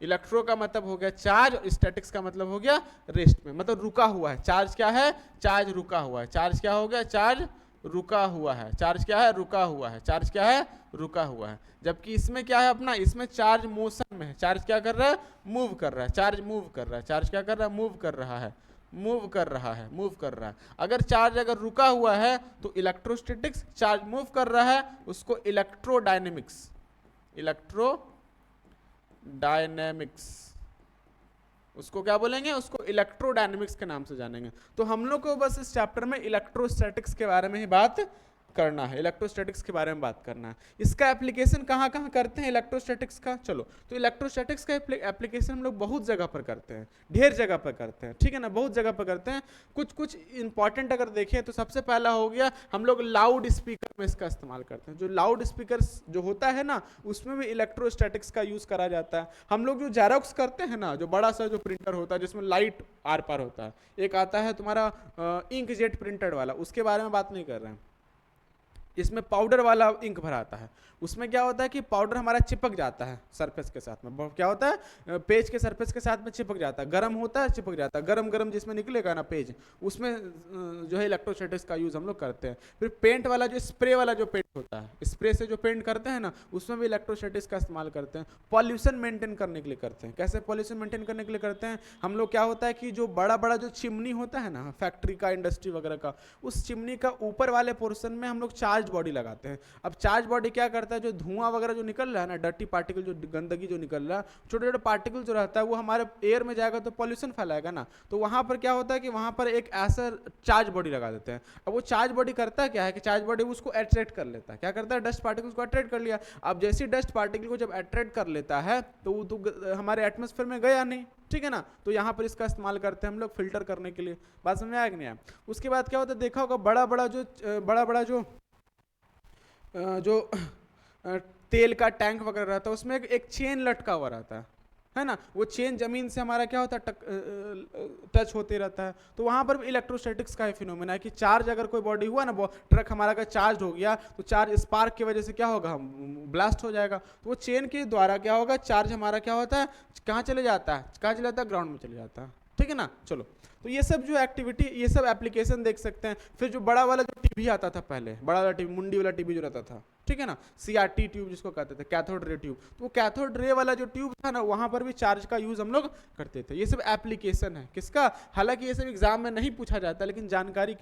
इलेक्ट्रो का मतलब हो गया चार्ज और स्टैटिक्स का मतलब हो गया रेस्ट में, मतलब रुका हुआ है। चार्ज क्या है, चार्ज रुका हुआ है। चार्ज क्या हो गया, चार्ज रुका हुआ है। चार्ज क्या है, रुका हुआ है। चार्ज क्या है, रुका हुआ है। जबकि इसमें क्या है अपना, इसमें चार्ज मोशन में है। चार्ज क्या कर रहा है, मूव कर रहा है। चार्ज मूव कर रहा है। चार्ज क्या कर रहा है, मूव कर रहा है, मूव कर रहा है, मूव कर रहा है। अगर चार्ज अगर रुका हुआ है तो इलेक्ट्रोस्टैटिक्स, चार्ज मूव कर रहा है उसको इलेक्ट्रोडायनेमिक्स, इलेक्ट्रोडायनेमिक्स उसको क्या बोलेंगे, उसको इलेक्ट्रोडायनेमिक्स के नाम से जानेंगे। तो हम लोग को बस इस चैप्टर में इलेक्ट्रोस्टैटिक्स के बारे में ही बात करना है, इलेक्ट्रोस्टैटिक्स के बारे में बात करना है। इसका एप्लीकेशन कहाँ कहाँ करते हैं इलेक्ट्रोस्टैटिक्स का, चलो तो इलेक्ट्रोस्टैटिक्स का एप्लीकेशन हम लोग बहुत जगह पर करते हैं, ढेर जगह पर करते हैं, ठीक है ना, बहुत जगह पर करते हैं। कुछ कुछ इंपॉर्टेंट अगर देखें तो सबसे पहला हो गया, हम लोग लाउड स्पीकर में इसका इस्तेमाल करते हैं। जो लाउड स्पीकर जो होता है ना, उसमें भी इलेक्ट्रोस्टैटिक्स का यूज करा जाता है। हम लोग जो जेरोक्स करते हैं ना, जो बड़ा सा जो प्रिंटर होता है जिसमें लाइट आर पार होता है, एक आता है तुम्हारा इंक जेट प्रिंटेड वाला, उसके बारे में बात नहीं कर रहे हैं। इसमें पाउडर वाला इंक भरा आता है, उसमें क्या होता है कि पाउडर हमारा चिपक जाता है सरफेस के साथ में। क्या होता है, पेज के सरफेस के साथ में चिपक जाता है, गर्म होता है चिपक जाता है, गरम गरम जिसमें निकलेगा ना पेज, उसमें जो है इलेक्ट्रोस्टैटिक्स का यूज हम लोग करते हैं। फिर पेंट वाला जो स्प्रे वाला जो पेंट होता है, स्प्रे से जो पेंट करते हैं ना, उसमें भी इलेक्ट्रोस्टैटिक्स का इस्तेमाल करते हैं। पॉल्यूशन मेंटेन करने के लिए करते हैं। कैसे पॉल्यूशन मेंटेन करने के लिए करते हैं, हम लोग क्या होता है कि जो बड़ा बड़ा जो चिमनी होता है ना फैक्ट्री का, इंडस्ट्री वगैरह का, उस चिमनी का ऊपर वाले पोर्शन में हम लोग चार्ज बॉडी लगाते हैं। अब चार्ज बॉडी क्या करता है, जो धुआं वगैरह जो निकल रहा है ना, डर्टी पार्टिकल, जो गंदगी जो निकल रहा है, छोटे छोटे पार्टिकल जो रहता है वो हमारे एयर में जाएगा तो पॉल्यूशन फैलाएगा ना। तो वहां पर क्या होता है कि वहां पर एक ऐसा चार्ज बॉडी लगा देते हैं। अब वो चार्ज बॉडी करता है क्या है कि चार्ज बॉडी उसको अट्रैक्ट कर लेता है। क्या करता है, डस्ट पार्टिकल्स को अट्रैक्ट कर लिया। अब जैसे डस्ट पार्टिकल को जब अट्रैक्ट कर लेता है तो वो तो हमारे एटमॉस्फेयर में गया नहीं, ठीक है ना। तो यहाँ पर इसका इस्तेमाल करते हैं हम लोग फिल्टर करने के लिए। बात समझ में आया कि नहीं आया? उसके बाद क्या होता है, देखा होगा बड़ा बड़ा जो तेल का टैंक वगैरह रहता है, उसमें एक चेन लटका हुआ रहता है ना। वो चेन जमीन से हमारा क्या होता है, टच होते रहता है। तो वहां पर इलेक्ट्रोस्टैटिक्स का फिनोमेना है कि चार्ज अगर कोई बॉडी हुआ ना, ट्रक हमारा अगर चार्ज हो गया तो चार्ज स्पार्क की वजह से क्या होगा, ब्लास्ट हो जाएगा। तो वो चेन के द्वारा क्या होगा, चार्ज हमारा क्या होता है, कहाँ चले जाता है, कहाँ चले जाता है, ग्राउंड में चले जाता है, ठीक है ना। चलो तो ये सब जो एक्टिविटी, ये सब एप्लीकेशन देख सकते हैं। फिर जो बड़ा वाला जो टीवी आता था पहले, बड़ा वाला टीवी, मुंडी वाला टीवी जो रहता था, ठीक है ना, सीआरटी ट्यूब जिसको कहते थे, कैथोड रे ट्यूब, तो वो कैथोड रे वाला जो ट्यूब था ना, वहां पर भी चार्ज का यूज हम लोग करते थे। ये सब एप्लीकेशन है किसका, हालांकि ये सब एग्जाम में नहीं पूछा जाता, लेकिन जानकारी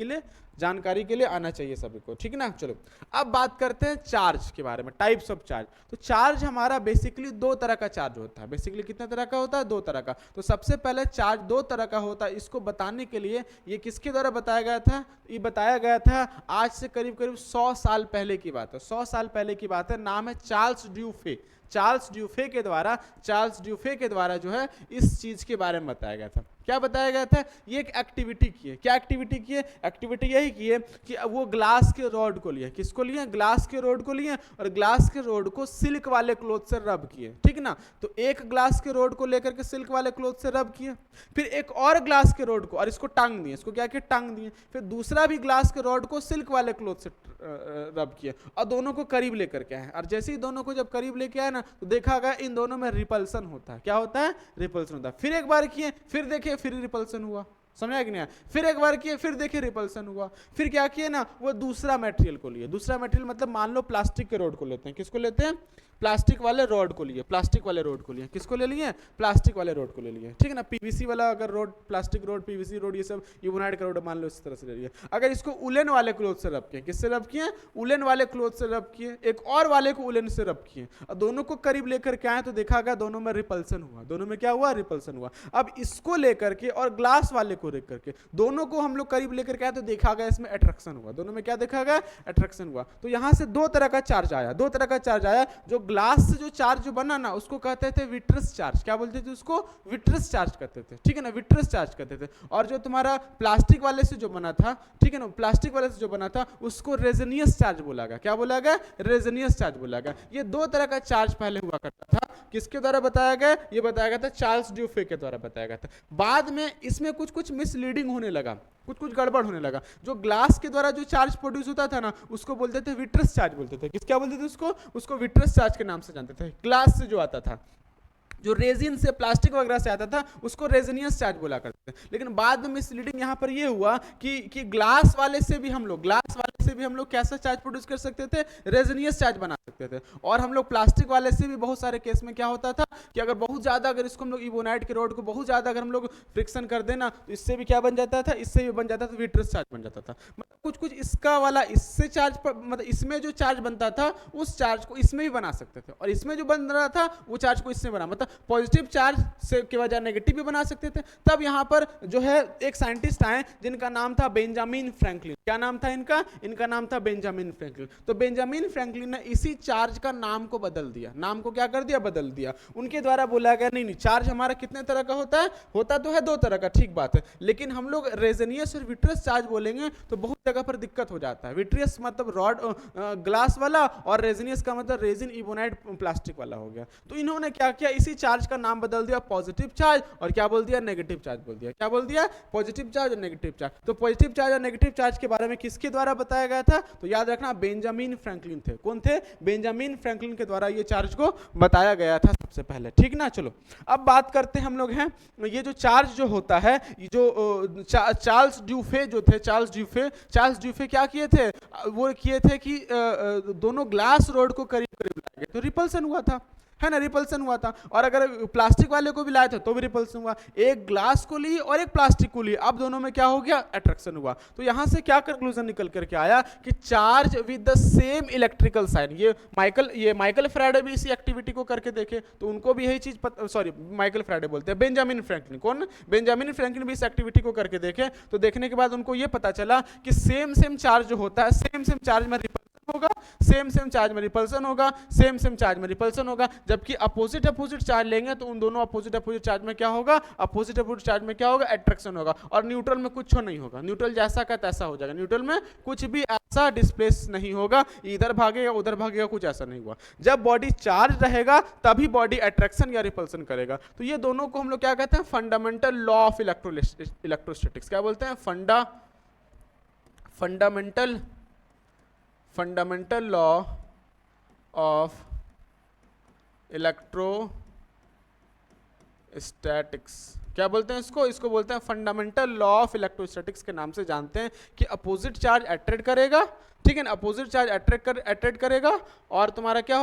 के लिए आना चाहिए सभी को, ठीक है ना। चलो अब बात करते हैं चार्ज के बारे में, टाइप्स ऑफ चार्ज। तो चार्ज हमारा बेसिकली दो तरह का चार्ज होता है। बेसिकली कितने तरह का होता है, दो तरह का। तो सबसे पहले चार्ज दो तरह का होता है, इसको बताने के लिए ये किसके द्वारा बताया गया था, ये बताया गया था आज से करीब 100 साल पहले की बात है। 100 साल पहले की बात है। नाम है चार्ल्स ड्यूफे। चार्ल्स ड्यूफे के द्वारा जो है इस चीज के बारे में बताया गया था। क्या बताया गया था, ये एक एक्टिविटी की है। क्या एक्टिविटी की है, एक्टिविटी यही की है कि वो ग्लास के रॉड को लिए, किसको लिए, ग्लास के रॉड को लिए, और ग्लास के रॉड को सिल्क वाले क्लॉथ से रब किए, ठीक ना। तो एक ग्लास के रॉड को लेकर के सिल्क वाले क्लॉथ से रब किए, फिर एक और ग्लास के रॉड को और इसको टांग दिए, इसको क्या किया, टांग दिए, फिर दूसरा भी ग्लास के रॉड को सिल्क वाले क्लॉथ से रब किए और दोनों को करीब लेकर के आए। और जैसे ही दोनों को जब करीब लेके आए ना, तो देखा गया इन दोनों में रिपल्सन होता है। क्या होता है, रिपल्सन होता है। फिर एक बार किए, फिर देखे, फिर रिपल्सन हुआ। समझा कि नहीं, फिर एक बार किए, फिर देखे रिपल्सन हुआ। फिर क्या किए ना, वो दूसरा मटेरियल को लिए। दूसरा मटेरियल मतलब मान लो प्लास्टिक के रोड को लेते हैं। किसको लेते हैं, प्लास्टिक वाले रोड को लिए, प्लास्टिक वाले रोड को लिए। किसको ले लिए, प्लास्टिक वाले रोड को ले लिए, ठीक है ना। पीवीसी वाला अगर road, plastic road, PVC road, ये सब यूनाइट का रोड मान लो, इस तरह से ले लिए। अगर इसको उलेन वाले क्लोथ से रब किए, किससे रब किए, उलेन वाले क्लोथ से रब किए, एक और वाले को उलेन से रब किए और दोनों को करीब लेकर के आए, तो देखा गया दोनों में रिपल्सन हुआ। दोनों में क्या हुआ, रिपल्सन हुआ। अब इसको लेकर के और ग्लास वाले को देख करके, दोनों को हम लोग करीब लेकर के आए तो देखा गया इसमें अट्रैक्शन हुआ, दोनों में क्या देखा गया, अट्रैक्शन हुआ। तो यहाँ से दो तरह का चार्ज आया, दो तरह का चार्ज आया। जो ग्लास से जो चार्ज जो बना ना उसको कहते थे विट्रस चार्ज, क्या बोलते थे उसको, विट्रस चार्ज कहते थे, ठीक है ना, विट्रस चार्ज कहते थे। और जो तुम्हारा प्लास्टिक वाले से जो बना था, ठीक है ना, प्लास्टिक वाले से जो बना था उसको रेजोनियस चार्ज बोला गया, क्या बोला गया, रेजोनियस चार्ज बोला गया। ये दो तरह का चार्ज पहले हुआ करता था, किसके द्वारा बताया गया, ये बताया गया था चार्ल्स ड्यूफे के द्वारा बताया गया था। बाद में इसमें कुछ कुछ मिसलीडिंग होने लगा, कुछ कुछ गड़बड़ होने लगा। जो ग्लास के द्वारा जो चार्ज प्रोड्यूस होता था ना उसको बोलते थे विट्रस चार्ज बोलते थे, किस क्या बोलते थे उसको विट्रस चार्ज के नाम से जानते थे। ग्लास से जो आता था, जो रेजिन से प्लास्टिक वगैरह से आता था उसको रेजोनियस चार्ज बोला करते थे। लेकिन बाद में मिसलीडिंग यहाँ पर ये हुआ कि ग्लास वाले से भी हम लोग कैसा चार्ज प्रोड्यूस कर सकते थे, रेजोनियस चार्ज बना सकते थे। और हम लोग प्लास्टिक वाले से भी बहुत सारे केस में क्या होता था कि अगर बहुत ज्यादा, अगर इसको हम लोग इबोनाइट के रोड को बहुत ज्यादा अगर हम लोग फ्रिक्शन कर देना तो इससे भी क्या बन जाता था, इससे भी बन जाता था विट्रस चार्ज बन जाता था। मतलब कुछ कुछ इसका वाला इससे चार्ज, मतलब इसमें जो चार्ज बनता था उस चार्ज को इसमें भी बना सकते थे, और इसमें जो बन रहा था वो चार्ज को इसमें बना, मतलब पॉजिटिव चार्ज से के वजह नेगेटिव भी बना सकते थे। तब यहाँ पर जो है एक साइंटिस्ट आए जिनका नाम था बेंजामिन फ्रैंकलिन। क्या नाम था इनका, इनका नाम था बेंजामिन फ्रैंकलिन। तो बेंजामिन फ्रैंकलिन ने इसी चार्ज का नाम को बदल दिया, नाम को क्या कर दिया, बदल दिया। उनके द्वारा बोला गया नहीं नहीं, चार्ज हमारा कितने तरह का होता है, होता तो है दो तरह का, ठीक बात है, लेकिन हम लोग रेजोनियस और विट्रियस चार्ज बोलेंगे तो बहुत जगह पर दिक्कत हो जाता है। विट्रियस मतलब रॉड ग्लास वाला, और रेजोनियस का मतलब रेजिन इबोनाइट प्लास्टिक वाला हो गया। तो इन्होंने क्या किया, इसी चार्ज का नाम बदल दिया पॉजिटिव चार्ज, और क्या बोल दिया, नेगेटिव चार्ज बोल दिया। क्या बोल दिया, पॉजिटिव चार्ज और नेगेटिव चार्ज। तो पॉजिटिव चार्ज और नेगेटिव चार्ज के बारे में किसके द्वारा बताया गया था, तो याद रखना बेंजामिन फ्रैंकलिन थे। कौन थे, बेंजामिन फ्रैंकलिन के द्वारा ये चार्ज को बताया गया था सबसे पहले, ठीक ना। चलो अब बात करते हैं हम लोग हैं, ये जो चार्ज जो होता है, जो चार्ल्स ड्यूफे जो थे, चार्ल्स ड्यूफे क्या किए थे, वो किए थे कि दोनों ग्लास रोड को करीब करीब लाए, तो रिपल्सन हुआ था, है ना, रिपल्सन हुआ था। और अगर प्लास्टिक वाले को भी लाए थे तो भी रिपल्सन हुआ। एक ग्लास को लिए और एक प्लास्टिक को लिए, अब दोनों में क्या हो गया, अट्रैक्शन हुआ। तो यहां से क्या कंक्लूजन निकल करके आया कि charge with the same electrical sign. ये माइकल फैराडे भी इसी एक्टिविटी को करके देखे तो उनको भी यही चीज सॉरी माइकल फैराडे बोलते हैं, बेंजामिन फ्रैंकलिन। कौन, बेंजामिन फ्रैंकलिन भी इस एक्टिविटी को करके देखे, तो देखने के बाद उनको ये पता चला कि सेम सेम चार्ज जो होता है, सेम सेम चार्ज में होगा, सेम सेम चार्ज में रिपल्सन होगा, सेम सेम चार्ज में रिपल्सन होगा। जबकि अपोजिट अपोजिट चार्ज लेंगे तो उन दोनों अपोजिट अपोजिट चार्ज में क्या होगा, अपोजिट अपोजिट चार्ज में क्या होगा, अट्रैक्शन होगा। और न्यूट्रल में कुछ नहीं होगा, न्यूट्रल जैसा का तैसा हो जाएगा, न्यूट्रल में कुछ भी ऐसा डिस्प्लेस नहीं होगा, इधर भागेगा उधर भागेगा, कुछ ऐसा नहीं हुआ। जब बॉडी चार्ज रहेगा तभी बॉडी अट्रैक्शन या रिपल्सन करेगा। तो ये दोनों को हम लोग क्या कहते हैं, फंडामेंटल लॉ ऑफ इलेक्ट्रोस्टैटिक्स। क्या बोलते हैं, फंडामेंटल लॉ ऑफ इलेक्ट्रोस्टैटिक्स। क्या बोलते हैं इसको बोलते हैं फंडामेंटल लॉ ऑफ इलेक्ट्रोस्टैटिक्स के नाम से जानते हैं कि अपोजिट चार्ज अट्रैक्ट करेगा, ठीक है ना, अपोजिट चार्ज अट्रैक्ट करेगा, और तुम्हारा क्या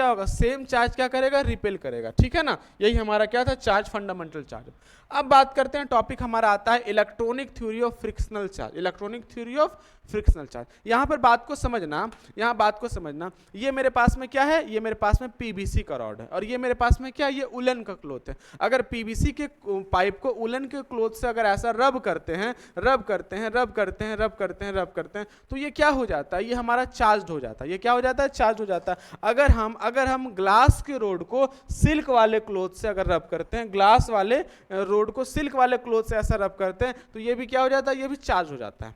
होगा, सेम चार्ज क्या करेगा, रिपेल करेगा, ठीक है ना। यही हमारा क्या था, चार्ज, फंडामेंटल चार्ज। अब बात करते हैं, टॉपिक हमारा आता है electronic theory of frictional charge. Electronic theory of frictional charge. यहाँ पर बात को समझना, ये मेरे पास में क्या है, ये मेरे पास में पीवीसी का रॉड है, और ये मेरे पास में क्या है, ये उलन का क्लॉथ है। अगर पीवीसी के पाइप को उलन के क्लॉथ से अगर ऐसा रब करते हैं तो ये क्या हो जाता है, ये हमारा चार्ज हो जाता है। ये क्या हो जाता है, चार्ज हो जाता है। अगर हम ग्लास के रोड को सिल्क वाले क्लॉथ से अगर रब करते हैं, ग्लास वाले रोड को सिल्क वाले क्लॉथ से ऐसा रब करते हैं तो ये भी क्या हो जाता है, ये भी चार्ज हो जाता है।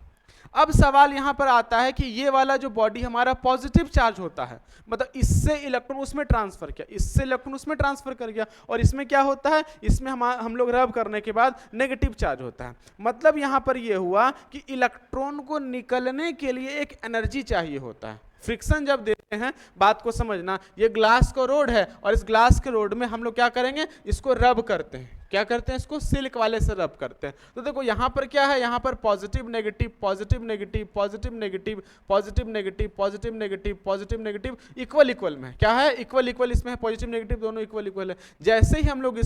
अब सवाल यहां पर आता है कि ये वाला जो बॉडी हमारा पॉजिटिव चार्ज होता है, मतलब इससे इलेक्ट्रॉन उसमें ट्रांसफर किया, इससे इलेक्ट्रॉन उसमें ट्रांसफर कर गया, और इसमें क्या होता है, इसमें हम लोग रब करने के बाद नेगेटिव चार्ज होता है। मतलब यहां पर ये हुआ कि इलेक्ट्रॉन को निकलने के लिए एक एनर्जी चाहिए होता है। फ्रिक्शन जब देते हैं, बात को समझना, ये ग्लास का रोड है और इस ग्लास के रोड में हम लोग क्या करेंगे, इसको रब करते हैं। क्या करते हैं, इसको सिल्क वाले से रब करते हैं। तो देखो यहाँ पर क्या है, यहाँ पर positive negative positive negative positive negative positive negative positive negative positive negative equal equal में क्या है, इक्वल इक्वल इसमें है, पॉजिटिव नेगेटिव दोनों इक्वल इक्वल है। जैसे ही हम लोग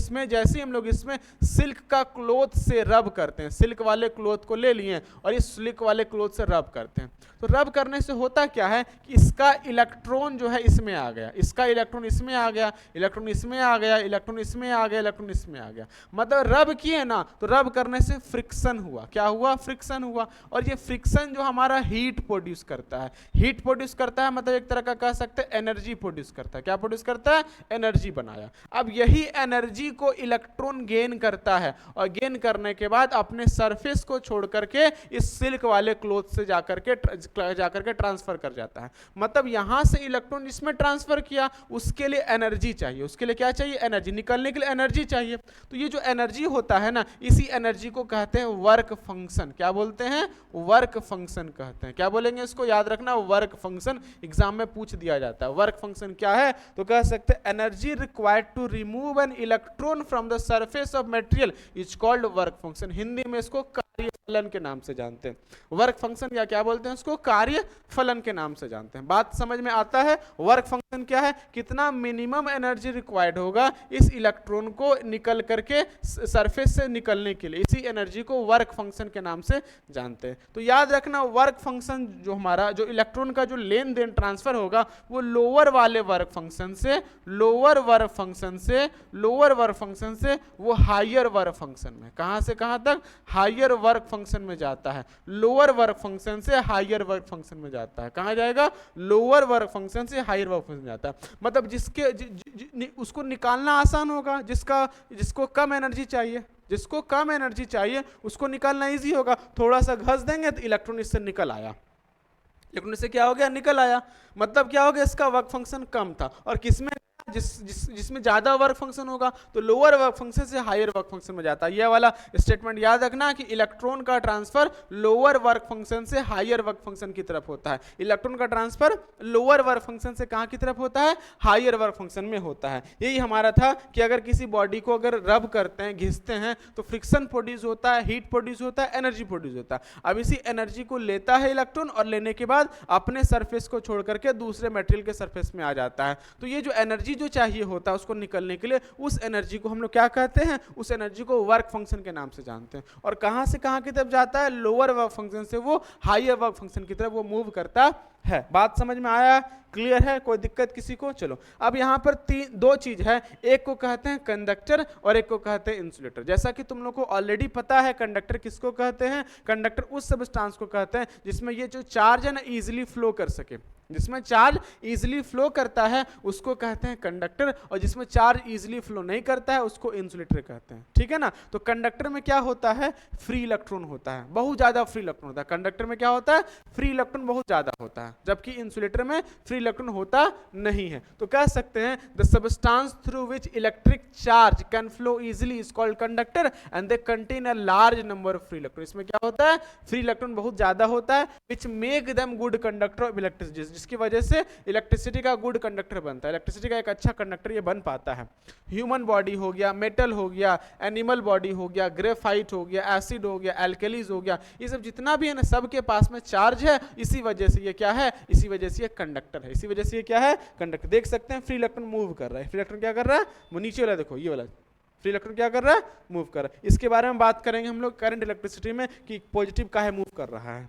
इसमें सिल्क का क्लॉथ से रब करते हैं, सिल्क वाले क्लॉथ को ले लिए और इस सिल्क वाले क्लॉथ से रब करते हैं, तो रब करने से होता क्या है कि इसका इलेक्ट्रॉन जो है इसमें आ गया, इसका इलेक्ट्रॉन इसमें आ गया, इलेक्ट्रॉन इसमें आ गया, इलेक्ट्रॉन इसमें आ गया, इलेक्ट्रॉन इसमें आ गया। मतलब रब किए ना तो रब करने से फ्रिक्शन हुआ, क्या हुआ, फ्रिक्शन हुआ, और ये फ्रिक्शन जो हमारा हीट प्रोड्यूस करता है, हीट प्रोड्यूस करता है मतलब एक तरह का कह सकते हैं एनर्जी प्रोड्यूस करता है, क्या प्रोड्यूस करता है, एनर्जी बनाया। अब यही एनर्जी को इलेक्ट्रॉन गेन करता है और गेन करने के बाद अपने सरफेस को छोड़ करके इस सिल्क वाले क्लॉथ से जाकर के ट्रांसफर कर जाता है। मतलब यहां से इलेक्ट्रॉन इसमें ट्रांसफर किया, उसके लिए एनर्जी चाहिए, उसके लिए क्या चाहिए, एनर्जी, निकलने के लिए एनर्जी चाहिए। तो ये जो एनर्जी होता है ना, इसी एनर्जी को कहते हैं वर्क फंक्शन, क्या बोलते हैं, वर्क फंक्शन कहते हैं। क्या बोलेंगे इसको, याद रखना, वर्क फंक्शन, एग्जाम में पूछ दिया जाता है। वर्क फंक्शन क्या है, तो कह सकते हैं energy required to remove an electron from the surface of material is called work function. Hindi में इसको कार्यफलन के नाम से जानते हैं। वर्क फंक्शन या क्या बोलते हैं उसको, कार्यफलन के नाम से जानते हैं। बात समझ में आता है। वर्क फंक्शन क्या है, कितना मिनिमम एनर्जी रिक्वायर्ड होगा इस इलेक्ट्रॉन को निकल करके सरफेस से निकलने के लिए, इसी एनर्जी को वर्क फंक्शन के नाम से जानते हैं। तो याद रखना, वर्क फंक्शन जो हमारा जो इलेक्ट्रॉन का जो लेन देन ट्रांसफर होगा वो लोअर वाले वर्क फंक्शन से, लोअर वर्क फंक्शन से, लोअर वर्क फंक्शन से वो हायर वर्क फंक्शन में, कहां से कहां तक, हायर वर्क फंक्शन में जाता है। लोअर वर्क फंक्शन से हायर वर्क फंक्शन में जाता है, कहां जाएगा, लोअर वर्क फंक्शन से हायर वर्क फंक्शन में जाता है। मतलब जिसके उसको निकालना आसान होगा, जिसको कम एनर्जी चाहिए, जिसको कम एनर्जी चाहिए उसको निकालना इजी होगा। थोड़ा सा घस देंगे तो इलेक्ट्रॉन इससे निकल आया, इलेक्ट्रॉन इससे क्या हो गया, निकल आया। मतलब क्या हो गया, इसका वर्क फंक्शन कम था। और किसमें, जिसमें ज्यादा वर्क फंक्शन होगा तो लोअर वर्क फंक्शन से हायर वर्क फंक्शन में जाता है। यह वाला स्टेटमेंट याद रखना कि इलेक्ट्रॉन का ट्रांसफर लोअर वर्क फंक्शन से हायर वर्क फंक्शन की तरफ होता है। इलेक्ट्रॉन का ट्रांसफर लोअर वर्क फंक्शन से कहां की तरफ होता है, हायर वर्क फंक्शन में होता है। यही हमारा था कि अगर किसी बॉडी को अगर रब करते हैं, घिसते हैं, तो फ्रिक्शन प्रोड्यूस होता है, हीट प्रोड्यूस होता है, एनर्जी प्रोड्यूस होता है। अब इसी एनर्जी को लेता है इलेक्ट्रॉन और लेने के बाद अपने सरफेस को छोड़ करके दूसरे मटेरियल के सरफेस में आ जाता है। तो ये जो एनर्जी जो चाहिए होता है उसको निकलने के लिए, उस एनर्जी को हम लोग क्या कहते हैं, उस एनर्जी को वर्क फंक्शन के नाम से जानते हैं। और कहां से कहां की तरफ जाता है, लोअर वर्क फंक्शन से वो हायर वर्क फंक्शन की तरफ वो मूव करता है। बात समझ में आया, क्लियर है, कोई दिक्कत किसी को। चलो अब यहां पर दो चीज है, एक को कहते हैं कंडक्टर और एक को कहते हैं इंसुलेटर। जैसा कि तुम लोग को ऑलरेडी पता है, कंडक्टर किसको कहते हैं, कंडक्टर उस सब्सटेंस को कहते हैं जिसमें ये जो चार्ज है ना इजीली फ्लो कर सके, जिसमें चार्ज इजीली फ्लो करता है उसको कहते हैं कंडक्टर, और जिसमें चार्ज इजीली फ्लो नहीं करता है उसको इंसुलेटर कहते हैं। ठीक है ना। तो कंडक्टर में क्या होता है, फ्री इलेक्ट्रॉन होता है, बहुत ज्यादा फ्री इलेक्ट्रॉन होता है। कंडक्टर में क्या होता है, फ्री इलेक्ट्रॉन बहुत ज्यादा होता है, जबकि इंसुलेटर में फ्री इलेक्ट्रॉन होता नहीं है। तो कह सकते हैं the substance through which electric charge can flow easily is called conductor and they contain a large number of free electron. इसमें क्या होता है, फ्री इलेक्ट्रॉन बहुत ज्यादा होता है, which make them good conductor of electricity, जिसकी वजह से इलेक्ट्रिसिटी का गुड कंडक्टर बनता है, इलेक्ट्रिसिटी का एक अच्छा कंडक्टर ये बन पाता है। ह्यूमन बॉडी हो गया, मेटल हो गया, एनिमल बॉडी हो गया, ग्रेफाइट हो गया, एसिड हो गया, एल्केलीज हो गया, ये सब जितना भी है ना सबके पास में चार्ज है, इसी वजह से ये क्या है, इसी वजह से ये कंडक्टर है, इसी वजह से ये क्या है, कंडक्टर। देख सकते हैं फ्री इलेक्ट्रॉन मूव कर रहा है, फ्री इलेक्ट्रॉन क्या कर रहा है, वो नीचे वाला देखो, ये वाला फ्री इलेक्ट्रॉन क्या कर रहा है, मूव कर रहा है। इसके बारे में बात करेंगे हम लोग करंट इलेक्ट्रिसिटी में कि पॉजिटिव काहे मूव कर रहा है।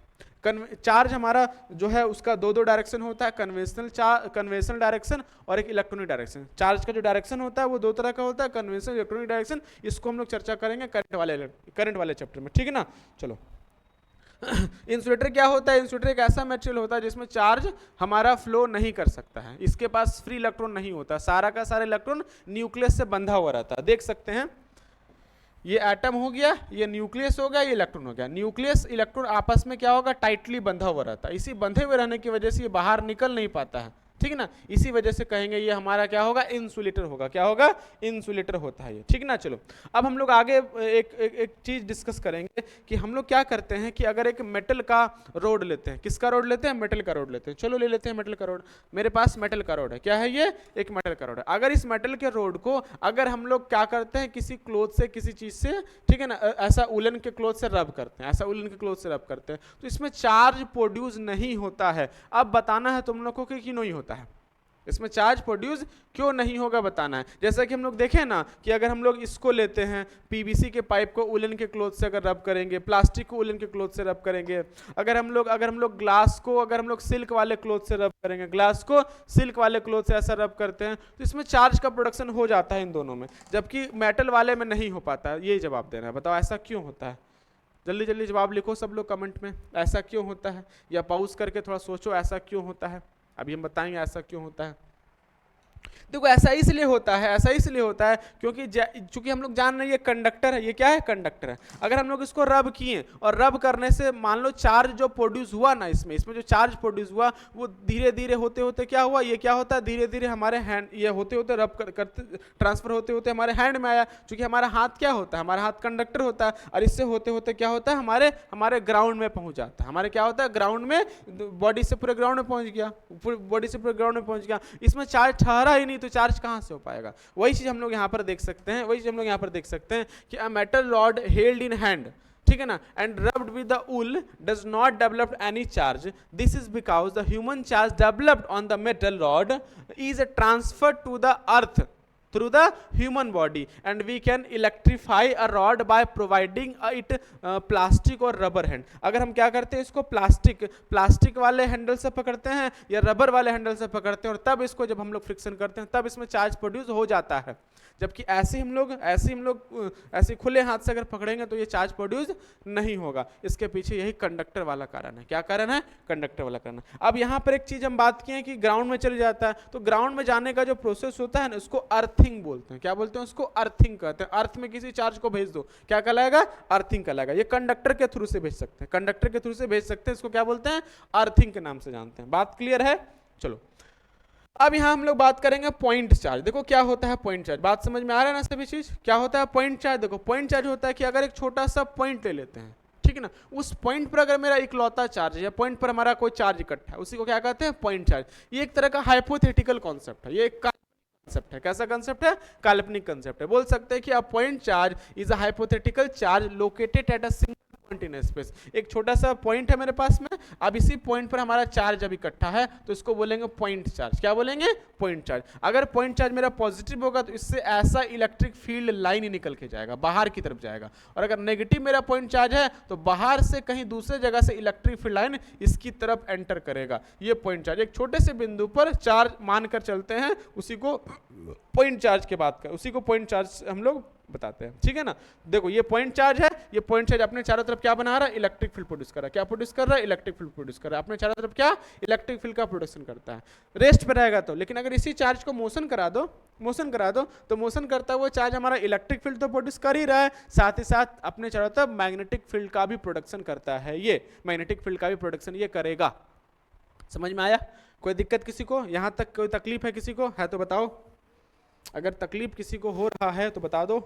चार्ज हमारा जो है उसका दो डायरेक्शन होता है, कन्वेंशनल डायरेक्शन और एक इलेक्ट्रॉनिक डायरेक्शन। चार्ज का जो डायरेक्शन होता है वो दो तरह का होता है, कन्वेंशनल, इलेक्ट्रॉनिक डायरेक्शन। इसको हम लोग चर्चा करेंगे करंट वाले चैप्टर में, ठीक है ना। चलो इंसुलेटर क्या होता है, इंसुलेटर एक ऐसा मटेरियल होता है जिसमें चार्ज हमारा फ्लो नहीं कर सकता है, इसके पास फ्री इलेक्ट्रॉन नहीं होता, सारा का सारा इलेक्ट्रॉन न्यूक्लियस से बंधा हुआ रहता है। देख सकते हैं ये एटम हो गया, ये न्यूक्लियस हो गया, ये इलेक्ट्रॉन हो गया। न्यूक्लियस इलेक्ट्रॉन आपस में क्या होगा, टाइटली बंधा हुआ रहता है। इसी बंधे हुए रहने की वजह से ये बाहर निकल नहीं पाता है, ठीक है ना। इसी वजह से कहेंगे ये हमारा क्या होगा, इंसुलेटर होगा। क्या होगा, इंसुलेटर होता है ये, ठीक ना। चलो अब हम लोग आगे एक चीज डिस्कस करेंगे कि हम लोग क्या करते हैं कि अगर एक मेटल का रोड लेते हैं, किसका रोड लेते हैं, मेटल का रोड लेते हैं। चलो ले लेते हैं मेटल का रोड। मेरे पास मेटल का रोड है, क्या है ये, एक मेटल का रोड है। अगर इस मेटल के रोड को अगर हम लोग क्या करते हैं, किसी क्लोथ से, किसी चीज से, ठीक है ना, ऐसा उलन के क्लोथ से रब करते हैं, ऐसा उलन के क्लोथ से रब करते हैं, तो इसमें चार्ज प्रोड्यूस नहीं होता है। अब बताना है तुम लोगों को कि नहीं होता है, इसमें चार्ज प्रोड्यूस क्यों नहीं होगा बताना है। जैसा कि हम लोग देखें ना कि अगर हम लोग इसको लेते हैं, पीवीसी के पाइप को उलन के क्लॉथ से अगर रब करेंगे, प्लास्टिक को उलन के क्लॉथ से रब करेंगे, अगर हम लोग ग्लास को अगर हम लोग सिल्क वाले क्लॉथ से रब करेंगे, ग्लास को सिल्क वाले क्लॉथ से ऐसा रब करते हैं, तो इसमें चार्ज का प्रोडक्शन हो जाता है इन दोनों में, जबकि मेटल वाले में नहीं हो पाता है। यही जवाब देना है, बताओ ऐसा क्यों होता है। जल्दी जल्दी जवाब लिखो सब लोग कमेंट में, ऐसा क्यों होता है, या पॉज करके थोड़ा सोचो ऐसा क्यों होता है। अभी हम बताएंगे ऐसा क्यों होता है। देखो ऐसा इसलिए होता है, ऐसा इसलिए होता है क्योंकि चूंकि हम लोग जान रहे हैं ये कंडक्टर है, ये क्या है, कंडक्टर है। अगर हम लोग इसको रब किए और रब करने से मान लो चार्ज जो प्रोड्यूस हुआ ना, इसमें जो चार्ज प्रोड्यूस हुआ वो धीरे धीरे होते होते क्या हुआ, ये क्या होता है, धीरे धीरे हमारे हैंड, ये होते होते रब करते ट्रांसफर होते होते हमारे हैंड में आया। चूंकि हमारा हाथ क्या होता है, हमारा हाथ कंडक्टर होता है, और इससे होते होते क्या होता है, हमारे ग्राउंड में पहुंच जाता है। हमारे क्या होता है, ग्राउंड में, बॉडी से पूरे ग्राउंड में पहुंच गया, बॉडी से पूरे ग्राउंड में पहुंच गया। इसमें चार्ज ठहरा ही नहीं, तो चार्ज कहां से हो पाएगा। वही चीज हम लोग यहां पर देख सकते हैं, वही चीज हम लोग यहां पर देख सकते हैं कि a metal rod held in hand, ठीक है ना, and rubbed with the wool does not develop any charge. This is because the human charge developed on the metal rod is transferred to the earth through the human body, and we can electrify a rod by providing it plastic और rubber hand। अगर हम क्या करते हैं, इसको plastic वाले handle से पकड़ते हैं या रबर वाले हैंडल से पकड़ते हैं, और तब इसको जब हम लोग फ्रिक्शन करते हैं तब इसमें चार्ज प्रोड्यूस हो जाता है। जबकि ऐसे हम लोग ऐसे खुले हाथ से अगर पकड़ेंगे तो ये चार्ज प्रोड्यूस नहीं होगा। इसके पीछे यही कंडक्टर वाला कारण है। क्या कारण है, कंडक्टर वाला कारण। अब यहाँ पर एक चीज हम बात किए कि ग्राउंड में चले जाता है, तो ग्राउंड में जाने का जो प्रोसेस होता है ना, उसको अर्थिंग बोलते हैं। क्या बोलते हैं, उसको अर्थिंग कहते हैं। अर्थ में किसी चार्ज को भेज दो, क्या कहलाएगा, अर्थिंग कहलाएगा। ये कंडक्टर के थ्रू से भेज सकते हैं, कंडक्टर के थ्रू से भेज सकते हैं, इसको क्या बोलते हैं, अर्थिंग के नाम से जानते हैं। बात क्लियर है। चलो अब यहां हम लोग बात करेंगे पॉइंट चार्ज। देखो क्या होता है पॉइंट चार्ज, बात समझ में आ रहा है ना सभी चीज। क्या होता है पॉइंट चार्ज, देखो पॉइंट चार्ज होता है कि अगर एक छोटा सा पॉइंट ले लेते हैं, ठीक है ना, उस पॉइंट पर अगर मेरा इकलौता चार्ज है, या पॉइंट पर हमारा कोई चार्ज इकट्ठा है, उसी को क्या कहते हैं, पॉइंट चार्ज। ये एक तरह का हाइपोथेटिकल कॉन्सेप्ट है, ये एक कंसेप्ट है। कैसा कंसेप्ट है, काल्पनिक कंसेप्ट है। बोल सकते हैं कि a point charge is a hypothetical charge located at a single point in space. एक छोटा सा पॉइंट है मेरे पास में, अब इसी पॉइंट पर हमारा चार्ज जब इकट्ठा है तो इसको बोलेंगे पॉइंट चार्ज। क्या बोलेंगे, पॉइंट चार्ज। अगर पॉइंट चार्ज मेरा पॉजिटिव होगा तो इससे ऐसा इलेक्ट्रिक फील्ड लाइन ही निकल के जाएगा, बाहर की तरफ जाएगा। और अगर नेगेटिव मेरा पॉइंट चार्ज है तो बाहर से कहीं दूसरे जगह से इलेक्ट्रिक फील्ड लाइन इसकी तरफ एंटर करेगा। ये पॉइंट चार्ज। एक छोटे से बिंदु पर चार्ज मानकर चलते हैं, उसी को पॉइंट चार्ज के बात कर, उसी को पॉइंट चार्ज हम लोग बताते हैं, ठीक है ना। देखो ये पॉइंट चार्ज है, ये पॉइंट चार्ज अपने चारों तरफ क्या बना रहा है, इलेक्ट्रिक फील्ड प्रोड्यूस कर रहा है। क्या प्रोड्यूस कर रहा है, इलेक्ट्रिक फील्ड प्रोड्यूस कर रहा है। अपने चारों तरफ क्या, इलेक्ट्रिक फील्ड का प्रोडक्शन करता है। रेस्ट पे रहेगा तो, लेकिन अगर इसी चार्ज को मोशन करा दो तो मोशन करता हुआ चार्ज हमारा इलेक्ट्रिक फील्ड तो प्रोड्यूस कर ही रहा है, साथ ही साथ अपने चारों तरफ मैग्नेटिक फील्ड का भी प्रोडक्शन करता है। ये मैग्नेटिक फील्ड का भी प्रोडक्शन ये करेगा। समझ में आया। कोई दिक्कत किसी को, यहां तक कोई तकलीफ है किसी को, है तो बताओ। अगर तकलीफ किसी को हो रहा है तो बता दो।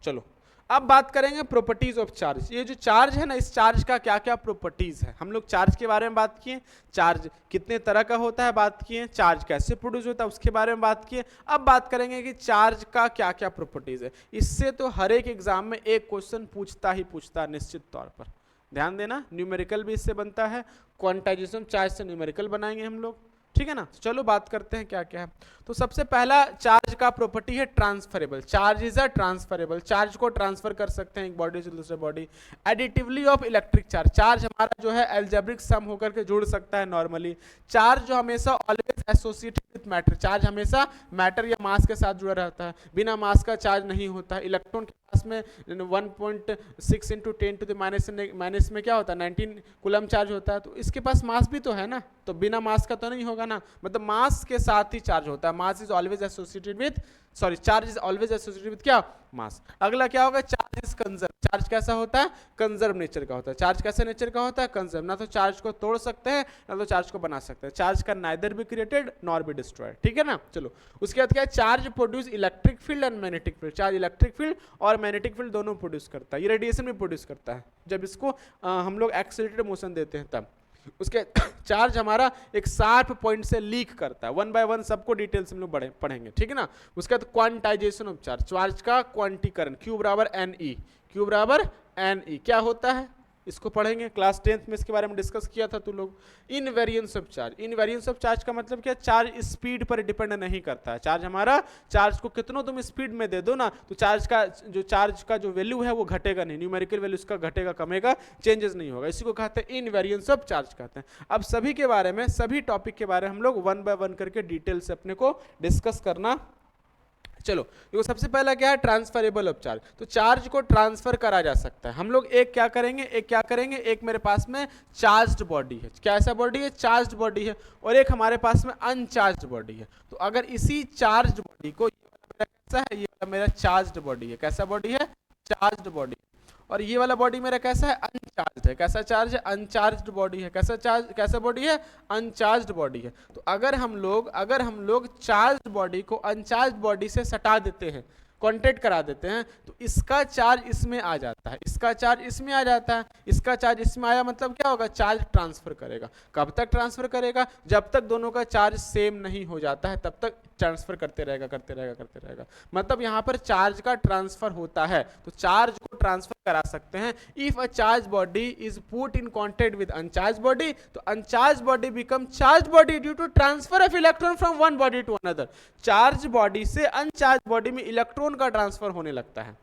चलो अब बात करेंगे प्रॉपर्टीज ऑफ चार्ज। ये जो चार्ज है ना, इस चार्ज का क्या क्या प्रॉपर्टीज है। हम लोग चार्ज के बारे में बात किए, चार्ज कितने तरह का होता है बात किए, चार्ज कैसे प्रोड्यूस होता है उसके बारे में बात किए। अब बात करेंगे कि चार्ज का क्या क्या प्रॉपर्टीज है। इससे तो हर एक एग्जाम में एक क्वेश्चन पूछता ही पूछता है निश्चित तौर पर। ध्यान देना, न्यूमेरिकल भी इससे बनता है, क्वांटाइजेशन चार्ज से न्यूमेरिकल बनाएंगे हम लोग, ठीक है ना। तो चलो बात करते हैं क्या क्या है। तो सबसे पहला चार्ज का प्रॉपर्टी है transferable. Charge is a transferable, charge को ट्रांसफर कर सकते हैं एक बॉडी से दूसरे body. Additively of electric charge, charge हमारा जो है एल्जेब्रिक सम होकर के जुड़ सकता है नॉर्मली। चार्ज जो हमेशा always associated with matter, charge हमेशा मैटर या मास के साथ जुड़ा रहता है, बिना मास का चार्ज नहीं होता है। इलेक्ट्रॉन के पास में 1.6 इंटू 10 टू द माइनस में क्या होता है 19 कूलम चार्ज होता है, तो इसके पास मास भी तो है ना, तो बिना मास का तो नहीं होगा ना, मतलब मास के साथ ही चार्ज होता है। Mass is always associated with, sorry charge is always associated with क्या, मास। अगला क्या होगा, चार्ज इज कंजर्व। चार्ज कैसा होता है, कंजर्व नेचर का होता है। चार्ज कैसे नेचर का होता है, कंजर्व। ना तो चार्ज को तोड़ सकते हैं ना तो चार्ज को बना सकते हैं। चार्ज का neither be created nor be destroyed, ठीक है ना। चलो उसके बाद क्या है, charge produce electric field and magnetic field. Charge electric field और मैग्नेटिक फील्ड दोनों प्रोड्यूस करता है। ये रेडिएशन भी प्रोड्यूस करता है जब इसको हम लोग एक्सेलरेटेड मोशन देते हैं तब। उसके चार्ज हमारा एक शार्प पॉइंट से लीक करता है। वन बाय वन सबको डिटेल्स हम लोग पढ़ेंगे, ठीक है ना। उसके बाद क्वांटाइजेशन ऑफ चार्ज, चार्ज का क्वांटीकरण, Q बराबर NE, Q बराबर NE क्या होता है, इसको पढ़ेंगे, क्लास 10th में इसके बारे में डिस्कस किया था तू लोग। Invariance of charge, invariance of charge का मतलब क्या, चार्ज स्पीड पर डिपेंड नहीं करता है। चार्ज हमारा, चार्ज को कितनों तुम स्पीड में दे दो ना, तो चार्ज का जो वैल्यू है वो घटेगा नहीं, न्यूमेरिकल वैल्यू इसका घटेगा कमेगा, चेंजेस नहीं होगा। इसी को कहते हैं इनवेरिएंस ऑफ चार्ज कहते हैं। अब सभी के बारे में, सभी टॉपिक के बारे में हम लोग वन बाय वन करके डिटेल से अपने को डिस्कस करना। चलो देखो, सबसे पहला क्या है, ट्रांसफरेबल ऑफ चार्ज। तो चार्ज को ट्रांसफर करा जा सकता है। हम लोग एक क्या करेंगे, एक मेरे पास में चार्ज्ड बॉडी है, कैसा बॉडी है, चार्ज्ड बॉडी है, और एक हमारे पास में अनचार्ज्ड बॉडी है। तो अगर इसी चार्ज्ड बॉडी को, ये वाला मेरा कैसा है, ये वाला मेरा चार्ज्ड बॉडी है, कैसा बॉडी है, चार्ज्ड बॉडी, और ये वाला बॉडी मेरा कैसा है, अनचार्ज है, कैसा चार्ज है, अनचार्ज्ड बॉडी है, कैसा बॉडी है, अनचार्ज्ड बॉडी है। तो अगर हम लोग चार्ज्ड बॉडी को अनचार्ज्ड बॉडी से सटा देते हैं, कांटेक्ट करा देते हैं, तो इसका चार्ज इसमें आ जाता है, इसका चार्ज इसमें आ जाता है, इसका चार्ज इसमें आया, मतलब क्या होगा, चार्ज ट्रांसफर करेगा। कब तक ट्रांसफर करेगा, जब तक दोनों का चार्ज सेम नहीं हो जाता है, तब तक ट्रांसफर करते रहेगा। मतलब यहाँ पर चार्ज का ट्रांसफर होता है, तो चार्ज को ट्रांसफर करा सकते हैं। If a charge body is put in contact with uncharge body, तो uncharge body become charge body due to transfer of electron from one body to another. Charge body से uncharge body में electron का transfer होने लगता है,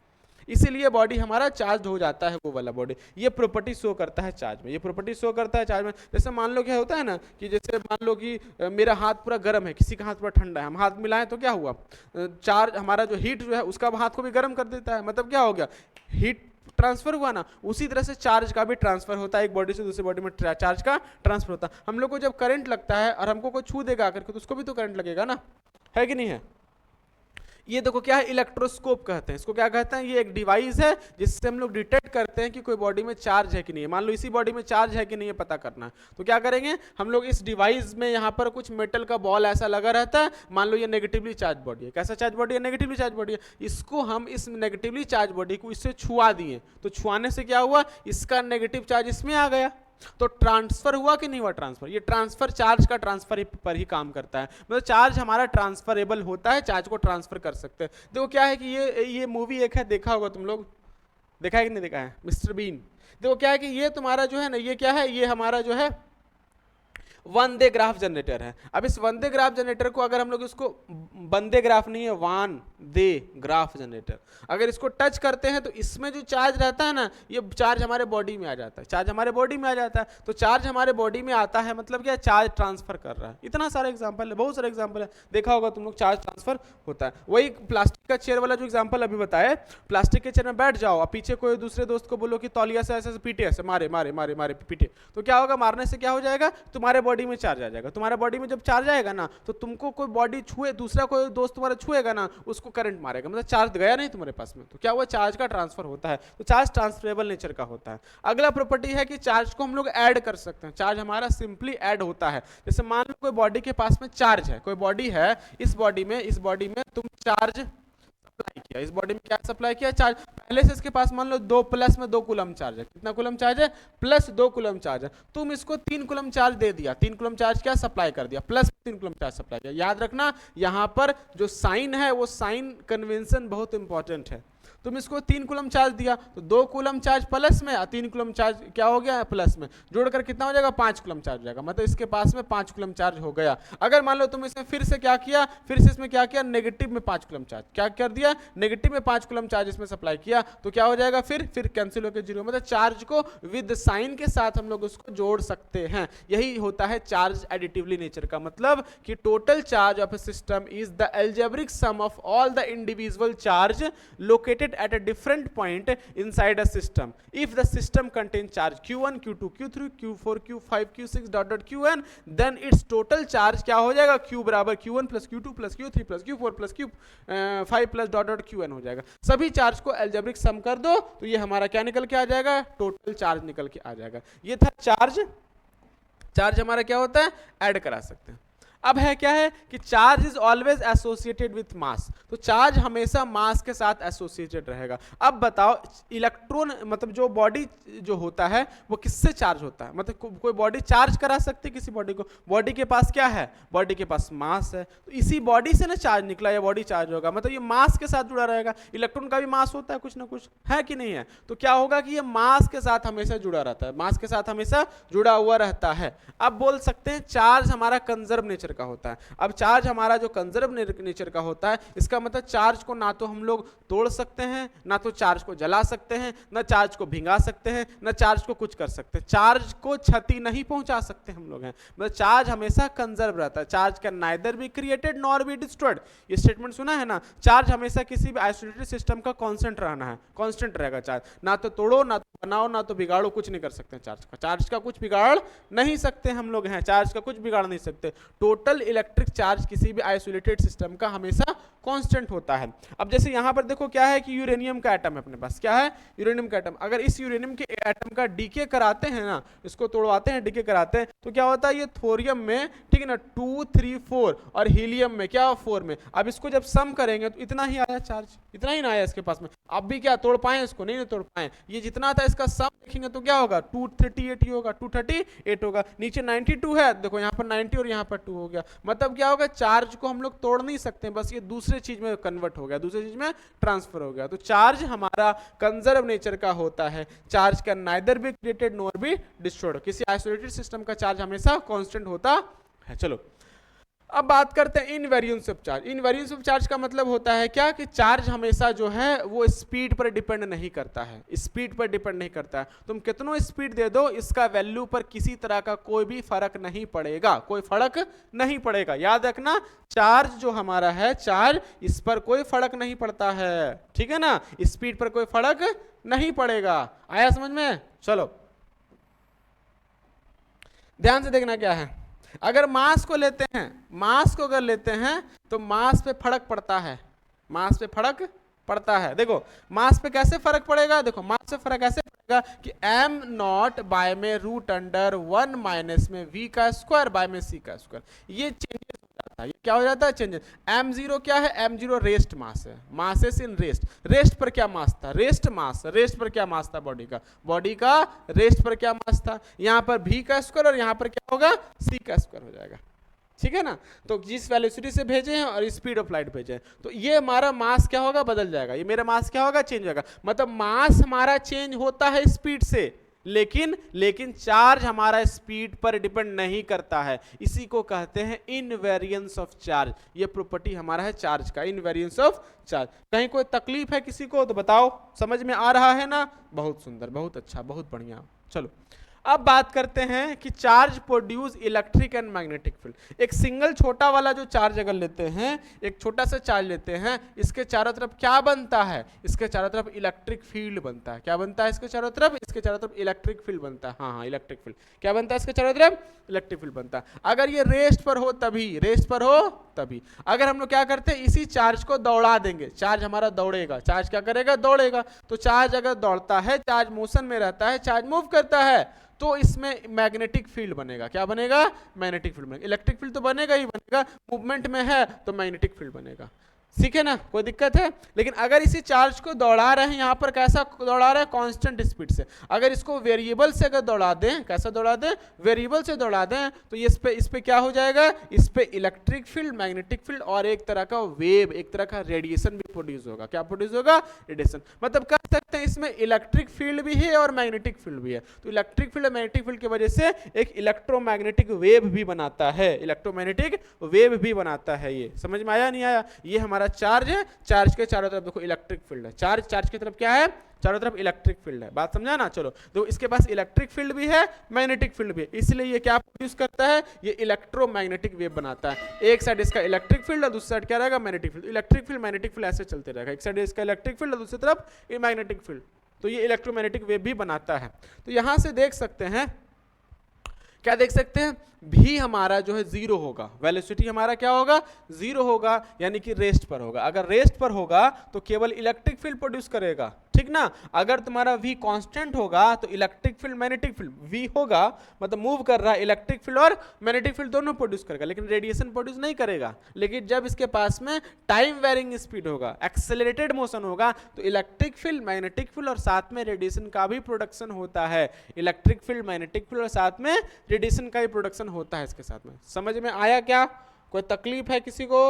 इसीलिए body हमारा charge हो जाता है, वो वाला बॉडी। ये प्रॉपर्टी शो करता है चार्ज में, ये प्रॉपर्टी शो करता है चार्ज में। जैसे मान लो क्या होता है ना, कि जैसे मान लो कि मेरा हाथ पूरा गर्म है, किसी का हाथ पूरा ठंडा है, हम हाथ मिलाएं तो क्या हुआ, चार्ज हमारा जो हीट जो है उसका हाथ को भी गर्म कर देता है, मतलब क्या हो गया, हीट ट्रांसफर हुआ ना। उसी तरह से चार्ज का भी ट्रांसफर होता है, एक बॉडी से दूसरी बॉडी में चार्ज का ट्रांसफर होता है। हम लोग को जब करंट लगता है और हमको कोई छू देगा आकर के, तो उसको भी तो करंट लगेगा ना, है कि नहीं है। ये देखो क्या है, इलेक्ट्रोस्कोप कहते हैं इसको, क्या कहते हैं, ये एक डिवाइस है जिससे हम लोग डिटेक्ट करते हैं कि कोई बॉडी में चार्ज है कि नहीं है। मान लो इसी बॉडी में चार्ज है कि नहीं है पता करना है, तो क्या करेंगे हम लोग, इस डिवाइस में यहाँ पर कुछ मेटल का बॉल ऐसा लगा रहता है, मान लो ये नेगेटिवली चार्ज बॉडी है, कैसा चार्ज बॉडी है, नेगेटिवली चार्ज बॉडी है। इसको हम, इस नेगेटिवली चार्ज बॉडी को इससे छुआ दिए, तो छुआने से क्या हुआ, इसका नेगेटिव चार्ज इसमें आ गया, तो ट्रांसफर हुआ कि नहीं हुआ, ट्रांसफर। ये ट्रांसफर चार्ज का ट्रांसफर पर ही काम करता है, मतलब चार्ज हमारा ट्रांसफरेबल होता है, चार्ज को ट्रांसफर कर सकते हैं। देखो क्या है कि ये मूवी एक है, देखा होगा तुम लोग, देखा है कि नहीं देखा है, मिस्टर बीन। देखो क्या है कि ये तुम्हारा जो है ना, ये क्या है, ये हमारा जो है वंदे ग्राफ जनरेटर है। अब इस वंदे ग्राफ जनरेटर को अगर हम लोग इसको, वंदे ग्राफ नहीं है, वान दे ग्राफ जनरेटर, अगर इसको टच करते हैं तो इसमें जो चार्ज रहता है ना, ये चार्ज हमारे बॉडी में आ जाता है, चार्ज हमारे बॉडी में आ जाता है। तो चार्ज हमारे बॉडी में आता है, मतलब क्या, चार्ज ट्रांसफर कर रहा है। इतना सारा एग्जांपल है, बहुत सारे एग्जांपल है, देखा होगा तुम लोग, चार्ज ट्रांसफर होता है। वही प्लास्टिक का चेयर वाला जो एग्जांपल अभी बताया, प्लास्टिक के चेयर में बैठ जाओ और पीछे कोई दूसरे दोस्त को बोलो कि तौलिया से ऐसे पीटे, ऐसे मारे मारे मारे मारे पीटे, तो क्या होगा, मारने से क्या हो जाएगा, तुम्हारे बॉडी में चार्ज आ जाएगा। तुम्हारे बॉडी में जब चार्ज आएगा ना, तो तुमको कोई बॉडी छुए, दूसरा कोई दोस्त तुम्हारा छुएगा ना, उसको करंट मारेगा, मतलब चार्ज गया नहीं तुम्हारे पास में, तो क्या हुआ, चार्ज का ट्रांसफर होता है। तो चार्ज ट्रांसफरेबल नेचर का होता है। अगला प्रॉपर्टी है कि चार्ज को हम लोग ऐड कर सकते हैं। चार्ज हमारा सिंपली ऐड होता है। जैसे मान लो कोई बॉडी के पास में चार्ज है, कोई बॉडी है, इस बॉडी में तुम चार्ज सप्लाई किया, इस बॉडी में क्या सप्लाई किया, चार्ज। पहले से इसके पास मान लो 2 प्लस में 2 कूलम चार्ज है, कितना कूलम चार्ज है, प्लस 2 कूलम चार्ज है। तुम इसको 3 कूलम चार्ज दे दिया, 3 कूलम चार्ज क्या सप्लाई कर दिया, प्लस 3 कूलम चार्ज सप्लाई किया। याद रखना यहाँ पर जो साइन है, वो साइन कन्वेंशन बहुत इंपॉर्टेंट है। तुम इसको 3 कूलम चार्ज दिया, तो 2 कूलम चार्ज प्लस में और 3 कूलम चार्ज क्या हो गया, प्लस में, जोड़कर कितना हो जाएगा, 5 कूलम चार्ज हो जाएगा, मतलब इसके पास में 5 कूलम चार्ज हो गया। अगर मान लो तुम इसमें फिर से क्या किया, फिर से इसमें क्या किया, नेगेटिव में 5 कूलम चार्ज, क्या कर दिया, नेगेटिव में 5 कूलम चार्ज इसमें सप्लाई किया, तो क्या हो जाएगा, फिर कैंसिल होकर 0, मतलब चार्ज को विद साइन के साथ हम लोग उसको जोड़ सकते हैं। यही होता है चार्ज एडिटिवली नेचर का मतलब, कि total charge of A system is the algebraic sum of all the individual charge located at a different point inside a system. If the system contains charge q1 q2 q3 q4 q5 q6 dot qn, then its total charge क्या हो जाएगा, q बराबर q1 plus q2 plus q3 plus q4 plus q5 plus dot qn हो जाएगा। सभी charge को algebraic sum कर दो, तो ये हमारा क्या निकल के आ जाएगा, टोटल चार्ज निकल के आ जाएगा। ये था चार्ज। चार्ज हमारा क्या होता है, ऐड करा सकते हैं। अब है क्या है कि charge is always associated with mass, तो चार्ज हमेशा मास के साथ एसोसिएटेड रहेगा। अब बताओ इलेक्ट्रॉन मतलब जो बॉडी जो होता है वो किससे चार्ज होता है, मतलब कोई बॉडी चार्ज करा सकती है किसी बॉडी को, बॉडी के पास क्या है, बॉडी के पास मास है, तो इसी बॉडी से ना चार्ज निकला या बॉडी चार्ज होगा, मतलब ये मास के साथ जुड़ा रहेगा। इलेक्ट्रॉन का भी मास होता है कुछ ना कुछ, है कि नहीं है, तो क्या होगा कि ये मास के साथ हमेशा जुड़ा रहता है, मास के साथ हमेशा जुड़ा हुआ रहता है। अब बोल सकते हैं चार्ज हमारा कंजर्व नेचर का होता है। अब चार्ज हमारा जो कंजर्व नेचर का होता है, इसका मतलब चार्ज को ना तो हम लोग तोड़ सकते हैं, ना तो चार्ज को जला सकते हैं, ना चार्ज को भिंगा सकते हैं, ना चार्ज को कुछ कर सकते हैं, चार्ज को क्षति नहीं पहुंचा सकते हम लोग हैं, मतलब चार्ज हमेशा कंजर्व रहता है। Charge can neither be created nor be destroyed, ये स्टेटमेंट सुना है ना, चार्ज हमेशा किसी भी आइसोलेटेड सिस्टम का कांस्टेंट रहना है, कांस्टेंट रहेगा चार्ज, ना तो तोड़ो, ना तो बनाओ, ना तो बिगाड़ो, कुछ नहीं कर सकते चार्ज का कुछ बिगाड़ नहीं सकते हम लोग हैं, चार्ज का कुछ बिगाड़ नहीं सकते। टोटल इलेक्ट्रिक चार्ज किसी भी आइसोलेटेड सिस्टम का हमेशा कांस्टेंट होता है। अब जैसे यहां पर देखो क्या है कि यूरेनियम का एटम है अपने पास, क्या है, यूरेनियम का एटम, अगर इस यूरेनियम के एटम का डीके कराते हैं ना, इसको तोड़वाते हैं, डीके कराते हैं, तो क्या होता है ये थोरियम में, ठीक है ना, 2 3 4 और हीलियम में क्या 4 में, अब इसको जब सम करेंगे तो इतना ही आया चार्ज, इतना ही ना आया इसके पास में। अब भी क्या तोड़ पाए इसको, नहीं तोड़ पाए, ये जितना था इसका सम देखेंगे तो क्या होगा 238 ही होगा, 238 होगा, नीचे 92 है, देखो यहाँ पर 90 और यहाँ पर 2 हो गया, मतलब क्या होगा चार्ज को हम लोग तोड़ नहीं सकते, बस ये दूसरे चीज में कन्वर्ट हो गया, दूसरे चीज में ट्रांसफर हो गया। तो चार्ज हमारा कंजर्व नेचर का होता है, charge can neither be created nor be destroyed, किसी आइसोलेटेड सिस्टम का चार्ज हमेशा कांस्टेंट होता है। चलो अब बात करते हैं invariance of charge. Invariance of charge का मतलब होता है क्या कि चार्ज हमेशा जो है वो स्पीड पर डिपेंड नहीं करता है, स्पीड पर डिपेंड नहीं करता है, तुम कितनों स्पीड दे दो इसका वैल्यू पर किसी तरह का कोई भी फर्क नहीं पड़ेगा, कोई फर्क नहीं पड़ेगा। याद रखना चार्ज जो हमारा है, चार्ज इस पर कोई फर्क नहीं पड़ता है, ठीक है ना, स्पीड पर कोई फर्क नहीं पड़ेगा। आया समझ में? चलो ध्यान से देखना क्या है, अगर मास को लेते हैं, मास को अगर लेते हैं तो मास पे फर्क पड़ता है, मास पे फर्क पड़ता है। देखो मास पे कैसे फर्क पड़ेगा, देखो मास पे फर्क ऐसे पड़ेगा कि m नॉट बाय में रूट अंडर 1 माइनस में v का स्क्वायर बाय में c का स्क्वायर, ये चेंजेस हो जाता है, ये क्या हो जाता है चेंजेस। m0 क्या है, m0 रेस्ट मास है, मासेस इन रेस्ट, रेस्ट पर क्या मास था, रेस्ट मास, रेस्ट पर क्या मास था बॉडी का, बॉडी का रेस्ट पर क्या मास था, यहाँ पर v का स्क्वायर और यहाँ पर क्या होगा c का स्क्वायर हो जाएगा, ठीक है ना। तो जिस वेलोसिटी से भेजे हैं और स्पीड ऑफ लाइट भेजे हैं, तो ये हमारा मास क्या होगा, बदल जाएगा, ये मेरा मास क्या होगा, चेंज होगा, मतलब मास हमारा चेंज होता है स्पीड से, लेकिन चार्ज हमारा स्पीड पर डिपेंड नहीं करता है, इसी को कहते हैं इनवेरिएंस ऑफ चार्ज। ये प्रॉपर्टी हमारा है चार्ज का, इनवेरिएंस ऑफ चार्ज। कहीं कोई तकलीफ है किसी को तो बताओ, समझ में आ रहा है ना, बहुत सुंदर, बहुत अच्छा, बहुत बढ़िया। चलो अब बात करते हैं कि charge produce electric and magnetic field. एक सिंगल छोटा वाला जो चार्ज अगर लेते हैं, एक छोटा सा चार्ज लेते हैं, इसके चारों तरफ क्या बनता है, इसके चारों तरफ इलेक्ट्रिक फील्ड बनता है, क्या बनता है इसके चारों तरफ, इसके चारों तरफ इलेक्ट्रिक फील्ड बनता है, हाँ इलेक्ट्रिक फील्ड क्या बनता है इसके चारों तरफ, इलेक्ट्रिक फील्ड बनता है। अगर ये रेस्ट पर हो तभी, रेस्ट पर हो तभी। अगर हम लोग क्या करते हैं, इसी चार्ज को दौड़ा देंगे, चार्ज हमारा दौड़ेगा, चार्ज क्या करेगा, दौड़ेगा, तो चार्ज अगर दौड़ता है, चार्ज मोशन में रहता है, चार्ज मूव करता है, तो इसमें मैग्नेटिक फील्ड बनेगा, क्या बनेगा, मैग्नेटिक फील्ड बनेगा। इलेक्ट्रिक फील्ड तो बनेगा ही बनेगा, मूवमेंट में है तो मैग्नेटिक फील्ड बनेगा, ठीक है ना, कोई दिक्कत है। लेकिन अगर इसी चार्ज को दौड़ा रहे हैं, यहाँ पर कैसा दौड़ा रहे हैं, कांस्टेंट स्पीड से, अगर इसको वेरिएबल से अगर दौड़ा दें, कैसा दौड़ा दें, वेरिएबल से दौड़ा दें, तो ये इस पे क्या हो जाएगा, इस पे इलेक्ट्रिक फील्ड, मैग्नेटिक फील्ड और एक तरह का वेव, एक तरह का रेडिएशन भी प्रोड्यूस होगा। क्या प्रोड्यूस होगा, रेडिएशन। मतलब कह सकते हैं इसमें इलेक्ट्रिक फील्ड भी है और मैग्नेटिक फील्ड भी है। तो इलेक्ट्रिक फील्ड और मैग्नेटिक फील्ड की वजह से एक इलेक्ट्रोमैग्नेटिक वेव भी बनाता है, इलेक्ट्रोमैग्नेटिक वेव भी बनाता है। ये समझ में आया नहीं आया, ये हमारा चार्ज है, चार्ज के चारों तरफ देखो इलेक्ट्रिक फील्ड है, चार्ज की तरफ क्या है, चारों तरफ इलेक्ट्रिक फील्ड है, बात समझा ना। चलो तो इसके पास इलेक्ट्रिक फील्ड भी है, मैग्नेटिक फील्ड भी है, इसलिए ये क्या प्रोड्यूस करता है, ये इलेक्ट्रोमैग्नेटिक वेव बनाता है। एक साइड इसका इलेक्ट्रिक फील्ड और दूसरी साइड क्या रहेगा, magnetic field. Electric field magnetic field ऐसे चलते रहेगा, एक साइड इसका इलेक्ट्रिक फील्ड और दूसरी तरफ ये मैग्नेटिक फील्ड, तो ये इलेक्ट्रोमैग्नेटिक वेव भी बनाता है। तो यहां से देख सकते हैं, क्या देख सकते हैं, भी हमारा जो है जीरो होगा, वेलोसिटी हमारा क्या होगा, जीरो होगा, यानी कि रेस्ट पर होगा। अगर रेस्ट पर होगा तो केवल इलेक्ट्रिक फील्ड प्रोड्यूस करेगा, ठीक ना। अगर तुम्हारा v कांस्टेंट होगा तो electric field magnetic field v होगा, मतलब मूव कर रहा है, इलेक्ट्रिक फील्ड और मैग्नेटिक फील्ड दोनों प्रोड्यूस करेगा, लेकिन रेडिएशन प्रोड्यूस नहीं करेगा। लेकिन जब इसके पास में टाइम वेरिंग स्पीड होगा, एक्सेलरेटेड मोशन होगा, तो इलेक्ट्रिक फील्ड मैग्नेटिक फील्ड और साथ में रेडिएशन का भी प्रोडक्शन होता है। इलेक्ट्रिक फील्ड मैग्नेटिक फील्ड और साथ में रेडिएशन का भी प्रोडक्शन होता है इसके साथ में। समझ में आया क्या? कोई तकलीफ है किसी को?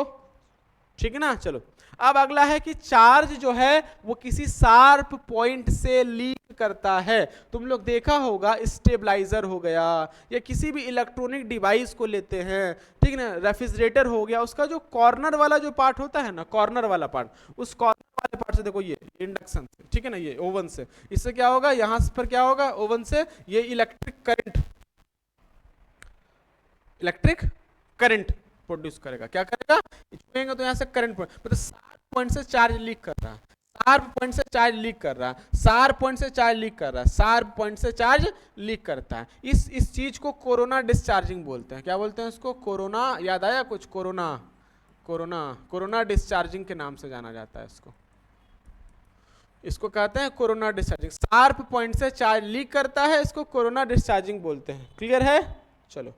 ठीक है ना। चलो अब अगला है कि चार्ज जो है वो किसी शार्प पॉइंट से लीक करता है। तुम लोग देखा होगा स्टेबलाइजर हो गया या किसी भी इलेक्ट्रॉनिक डिवाइस को लेते हैं, ठीक है ना, रेफ्रिजरेटर हो गया, उसका जो कॉर्नर वाला जो पार्ट होता है ना, कॉर्नर वाला पार्ट, उस कॉर्नर वाले पार्ट से देखो, ये इंडक्शन से, ठीक है ना, ये ओवन से, इससे क्या होगा, यहां पर क्या होगा, ओवन से ये इलेक्ट्रिक करंट प्रोड्यूस करेगा। क्या करेगा? छुएंगे तो यहां से करंट, मतलब शार्प पॉइंट से चार्ज लीक कर रहा है, शार्प पॉइंट से चार्ज लीक कर रहा है, शार्प पॉइंट से चार्ज लीक कर रहा है, शार्प पॉइंट से चार्ज लीक करता है। इस चीज को कोरोना डिस्चार्जिंग बोलते हैं। क्या बोलते हैं इसको? कोरोना। याद आया कुछ? कोरोना डिस्चार्जिंग के नाम से जाना जाता है इसको कहते हैं कोरोना डिस्चार्जिंग। शार्प पॉइंट से चार्ज लीक करता है, इसको कोरोना डिस्चार्जिंग बोलते हैं। क्लियर है? चलो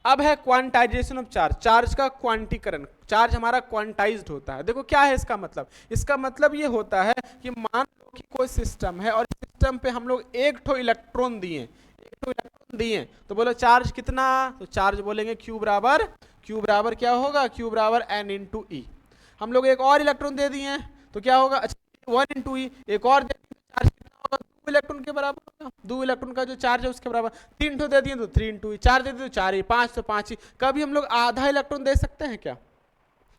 अब है क्वांटाइजेशन ऑफ चार्ज, चार्ज का क्वांटीकरण। चार्ज हमारा क्वांटाइज्ड होता है। देखो क्या है इसका मतलब? इसका मतलब ये होता है कि मान लो कि कोई सिस्टम है और सिस्टम पे हम लोग एक ठो इलेक्ट्रॉन दिए, तो बोलो चार्ज कितना? तो चार्ज बोलेंगे Q बराबर क्या होगा? Q बराबर N इंटू ई। हम लोग एक और इलेक्ट्रॉन दे दिए तो क्या होगा? अच्छा 1 इंटू ई। एक और दे दिए तो चार्ज कितना होगा? 2 इलेक्ट्रॉन के बराबर होगा। 2 इलेक्ट्रॉन का जो चार्ज है उसके बराबर। 3 ठो दे दिए तो 3 इंटू ई। 4 दे दिए तो 4 ई, 5 तो 5 ही। कभी हम लोग आधा इलेक्ट्रॉन दे सकते हैं क्या?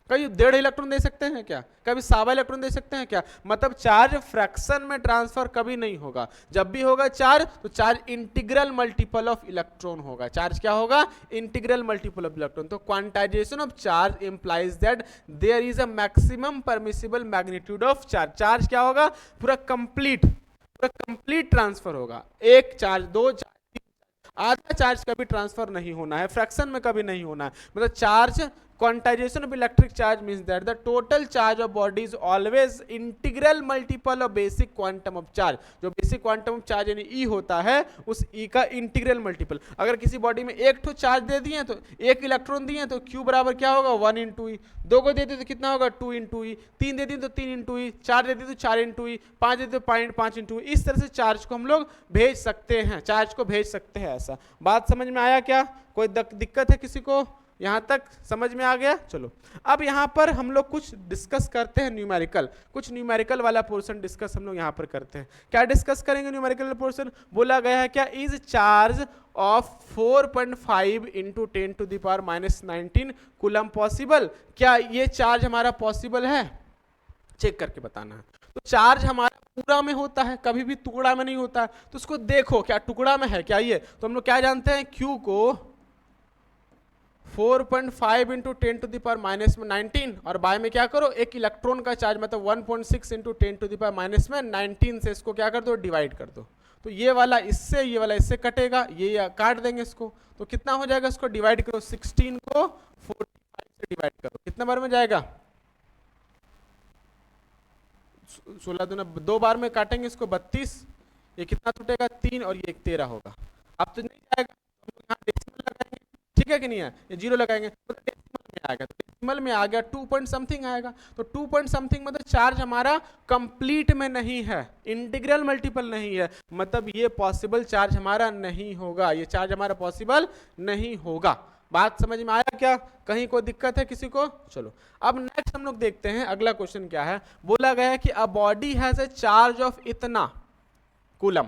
कभी 1.5 इलेक्ट्रॉन दे सकते हैं क्या? कभी 1.25 इलेक्ट्रॉन दे सकते हैं क्या? मतलब चार्ज फ्रैक्शन में ट्रांसफर कभी नहीं होगा। जब भी होगा चार्ज, तो charge integral multiple of electron होगा। चार्ज क्या होगा? Integral multiple of electron. तो quantization of charge implies that there is a maximum permissible magnitude of charge. Charge क्या होगा? पूरा कंप्लीट ट्रांसफर होगा। एक चार्ज, 2 चार्ज, आधा चार्ज कभी ट्रांसफर नहीं होना है, फ्रैक्शन में कभी नहीं होना है। मतलब charge quantization of electric charge means that the total charge of body is always integral multiple of basic quantum of charge. जो बेसिक क्वांटम ऑफ चार्ज यानी ई होता है, उस ई का इंटीग्रल मल्टीपल। अगर किसी बॉडी में एक ठो चार्ज दे दिए तो एक इलेक्ट्रॉन दिए तो Q बराबर क्या होगा? 1 इंटू ई। 2 को दे दिए तो कितना होगा? 2 इंटू ई। 3 दे दिए तो 3 इंटू ई। 4 दे दिए तो 4 इंटू ई। 5 दे दिए तो 5 इंटू ई। इस तरह से चार्ज को हम लोग भेज सकते हैं, चार्ज को भेज सकते हैं। ऐसा बात समझ में आया क्या? कोई दिक्कत है किसी को? यहां तक समझ में आ गया? चलो अब यहां पर हम लोग कुछ डिस्कस करते हैं न्यूमेरिकल। कुछ न्यूमेरिकल वाला पोर्शन डिस्कस हम लोग यहां पर करते हैं। क्या डिस्कस करेंगे न्यूमेरिकल पोर्शन? बोला गया है क्या is charge of 4.5 into 10 to the power -19 coulomb possible? क्या ये चार्ज हमारा पॉसिबल है? चेक करके बताना है। तो चार्ज हमारा पूरा में होता है, कभी भी टुकड़ा में नहीं होता है। तो उसको देखो क्या टुकड़ा में है क्या ये? तो हम लोग क्या जानते हैं? Q को 4.5 इंटू 10 टू द पावर -19 और बाय में क्या करो? एक इलेक्ट्रॉन का चार्ज मतलब 1.6 इंटू 10 टू द पावर -19 से इसको क्या कर दो? डिवाइड कर दो। तो ये वाला इससे, ये वाला इससे कटेगा, ये काट देंगे इसको। तो कितना हो जाएगा? इसको डिवाइड करो, 16 को 45 से डिवाइड करो, कितना बार में जाएगा? 16 दूना 2 बार में काटेंगे इसको 32। ये कितना टूटेगा? 3 और ये 13 होगा। अब तो नहीं जाएगा, यहाँ डेसिमल लगाएंगे, ठीक है कि नहीं है? ये 0 लगाएंगे तो डेसिमल में आएगा। तो डेसिमल में आ गया 2 पॉइंट समथिंग आएगा। तो 2 पॉइंट समथिंग मतलब चार्ज हमारा कंप्लीट में नहीं है, इंटीग्रल मल्टीपल नहीं है, मतलब ये पॉसिबल चार्ज हमारा नहीं होगा। ये चार्ज हमारा पॉसिबल नहीं होगा। बात समझ में आया क्या? कहीं कोई दिक्कत है किसी को? चलो अब नेक्स्ट हम लोग देखते हैं अगला क्वेश्चन क्या है। बोला गया है कि a body has a charge of इतना coulomb,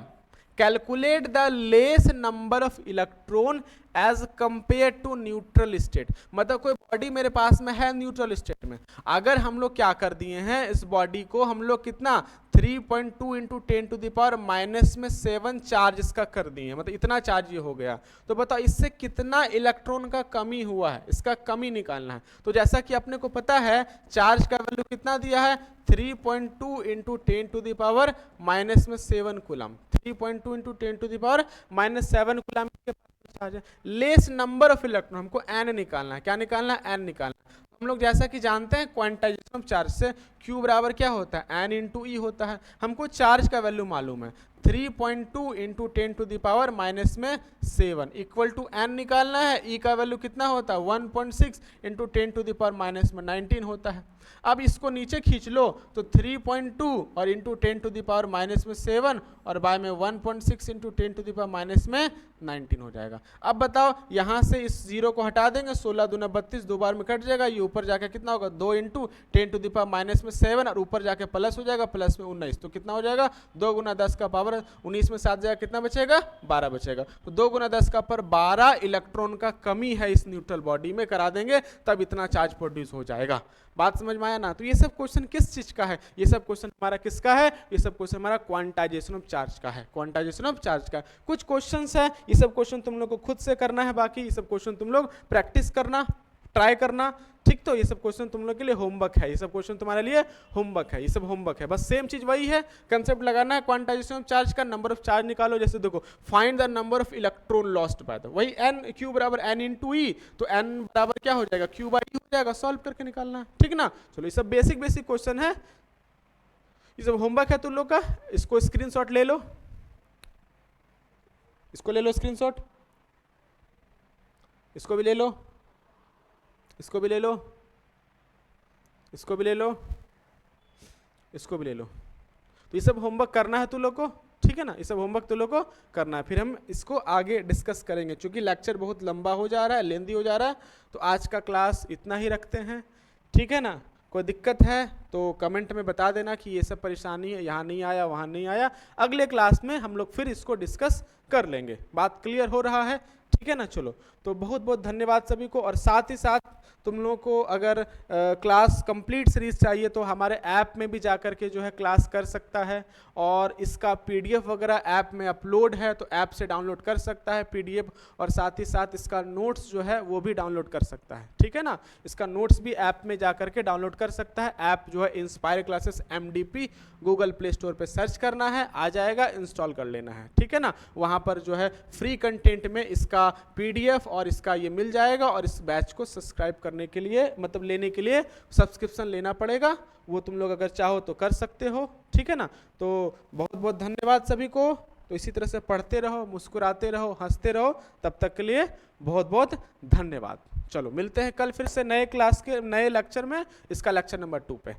calculate the less number of electron as compare to neutral state. मतलब कोई बॉडी मेरे पास में है न्यूट्रल स्टेट में, अगर हम लोग क्या कर दिए हैं, इस बॉडी को हम लोग कितना 3.2 into 10 to the power -7 charge इसका कर दिए, मतलब इतना चार्ज ये हो गया। तो बताओ इससे कितना इलेक्ट्रॉन का कमी हुआ है, इसका कमी निकालना है। तो जैसा कि अपने को पता है चार्ज का वैल्यू कितना दिया है, 3.2 into 10 to the power -7 coulomb, 3.2 into 10 to the power -7 coulomb के पास चार्ज है। लेस नंबर ऑफ इलेक्ट्रॉन हमको n निकालना है। क्या निकालना है? n निकालना है। हम लोग जैसा कि जानते हैं क्वांटाइजेशन ऑफ चार्ज से Q बराबर क्या होता है, n इंटू ई होता है। हमको चार्ज का वैल्यू मालूम है 3.2 into 10 to the power minus में 7 इक्वल टू n निकालना है। ई का वैल्यू कितना होता है 1.6 into 10 to the power minus में 19 होता है। अब इसको नीचे खींच लो तो 3.2 और into 10 to the power minus में 7 और बाय में 1.6 into 10 to the power minus में 19 हो जाएगा। अब बताओ यहाँ से इस जीरो को हटा देंगे, 16 दूना 32, दो बार में कट जाएगा। ये ऊपर जाके कितना होगा 2 into 10 to the power minus में 7 और ऊपर जाके प्लस हो जाएगा, प्लस में 19, तो कितना हो जाएगा 2 गुना 10 का पावर 19 में 7 जाएगा, कितना बचेगा 12 बचेगा। तो 2 गुना 10 का पावर 12 इलेक्ट्रॉन का कमी है इस न्यूट्रल बॉडी में, करा देंगे तब इतना चार्ज प्रोड्यूस हो जाएगा। बात समझ में आया ना। तो ये सब क्वेश्चन किस चीज का है, ये सब क्वेश्चन हमारा किसका है, ये सब क्वेश्चन हमारा क्वांटाइजेशन ऑफ चार्ज का है, क्वांटाइजेशन ऑफ चार्ज का। कुछ क्वेश्चंस है, ये सब क्वेश्चन तुम लोग को खुद से करना है, बाकी ये सब क्वेश्चन तुम लोग प्रैक्टिस करना, ट्राई करना, ठीक। तो ये सब क्वेश्चन तुम लोग के लिए होमवर्क है, ये सब क्वेश्चन तुम्हारे लिए होमवर्क है, ये सब होमवर्क है। बस सेम चीज वही है, कंसेप्ट लगाना है क्वांटाइजेशन ऑफ चार्ज का। नंबर ऑफ चार्ज निकालो, जैसे देखो find the number of electron lost by the, वही n q बराबर n इंटू ई, तो n बराबर क्या हो जाएगा q बाई ई हो जाएगा, सॉल्व करके निकालना है, ठीक ना। चलो ये सब बेसिक बेसिक क्वेश्चन है, ये सब होमवर्क है तुम लोग का। इसको स्क्रीनशॉट ले लो, इसको ले लो स्क्रीनशॉट, इसको भी ले लो, इसको भी ले लो, इसको भी ले लो, इसको भी ले लो। तो ये सब होमवर्क करना है तुम लोग को, ठीक है ना। ये सब होमवर्क तुम लोग को करना है, फिर हम इसको आगे डिस्कस करेंगे। क्योंकि लेक्चर बहुत लंबा हो जा रहा है, लेंदी हो जा रहा है, तो आज का क्लास इतना ही रखते हैं, ठीक है ना। कोई दिक्कत है तो कमेंट में बता देना कि ये सब परेशानी है, यहाँ नहीं आया वहाँ नहीं आया। अगले क्लास में हम लोग फिर इसको डिस्कस कर लेंगे। बात क्लियर हो रहा है, ठीक है ना। चलो, तो बहुत बहुत धन्यवाद सभी को। और साथ ही साथ तुम लोगों को अगर क्लास कंप्लीट सीरीज चाहिए तो हमारे ऐप में भी जाकर के जो है क्लास कर सकता है, और इसका पीडीएफ वगैरह ऐप में अपलोड है, तो ऐप से डाउनलोड कर सकता है पीडीएफ, और साथ ही साथ इसका नोट्स जो है वो भी डाउनलोड कर सकता है, ठीक है ना। इसका नोट्स भी ऐप में जाकर के डाउनलोड कर सकता है। ऐप जो है inspire classes MDP Google play store पे सर्च करना है, आ जाएगा, इंस्टॉल कर लेना है, ठीक है ना। वहाँ पर जो है फ्री कंटेंट में इसका पीडीएफ और इसका ये मिल जाएगा, और इस बैच को सब्सक्राइब करने के लिए, मतलब लेने के लिए सब्सक्रिप्शन लेना पड़ेगा, वो तुम लोग अगर चाहो तो कर सकते हो, ठीक है ना। तो बहुत बहुत धन्यवाद सभी को। तो इसी तरह से पढ़ते रहो, मुस्कुराते रहो, हंसते रहो, तब तक के लिए बहुत बहुत धन्यवाद। चलो मिलते हैं कल फिर से नए क्लास के नए लेक्चर में, इसका लेक्चर नंबर 2 पे।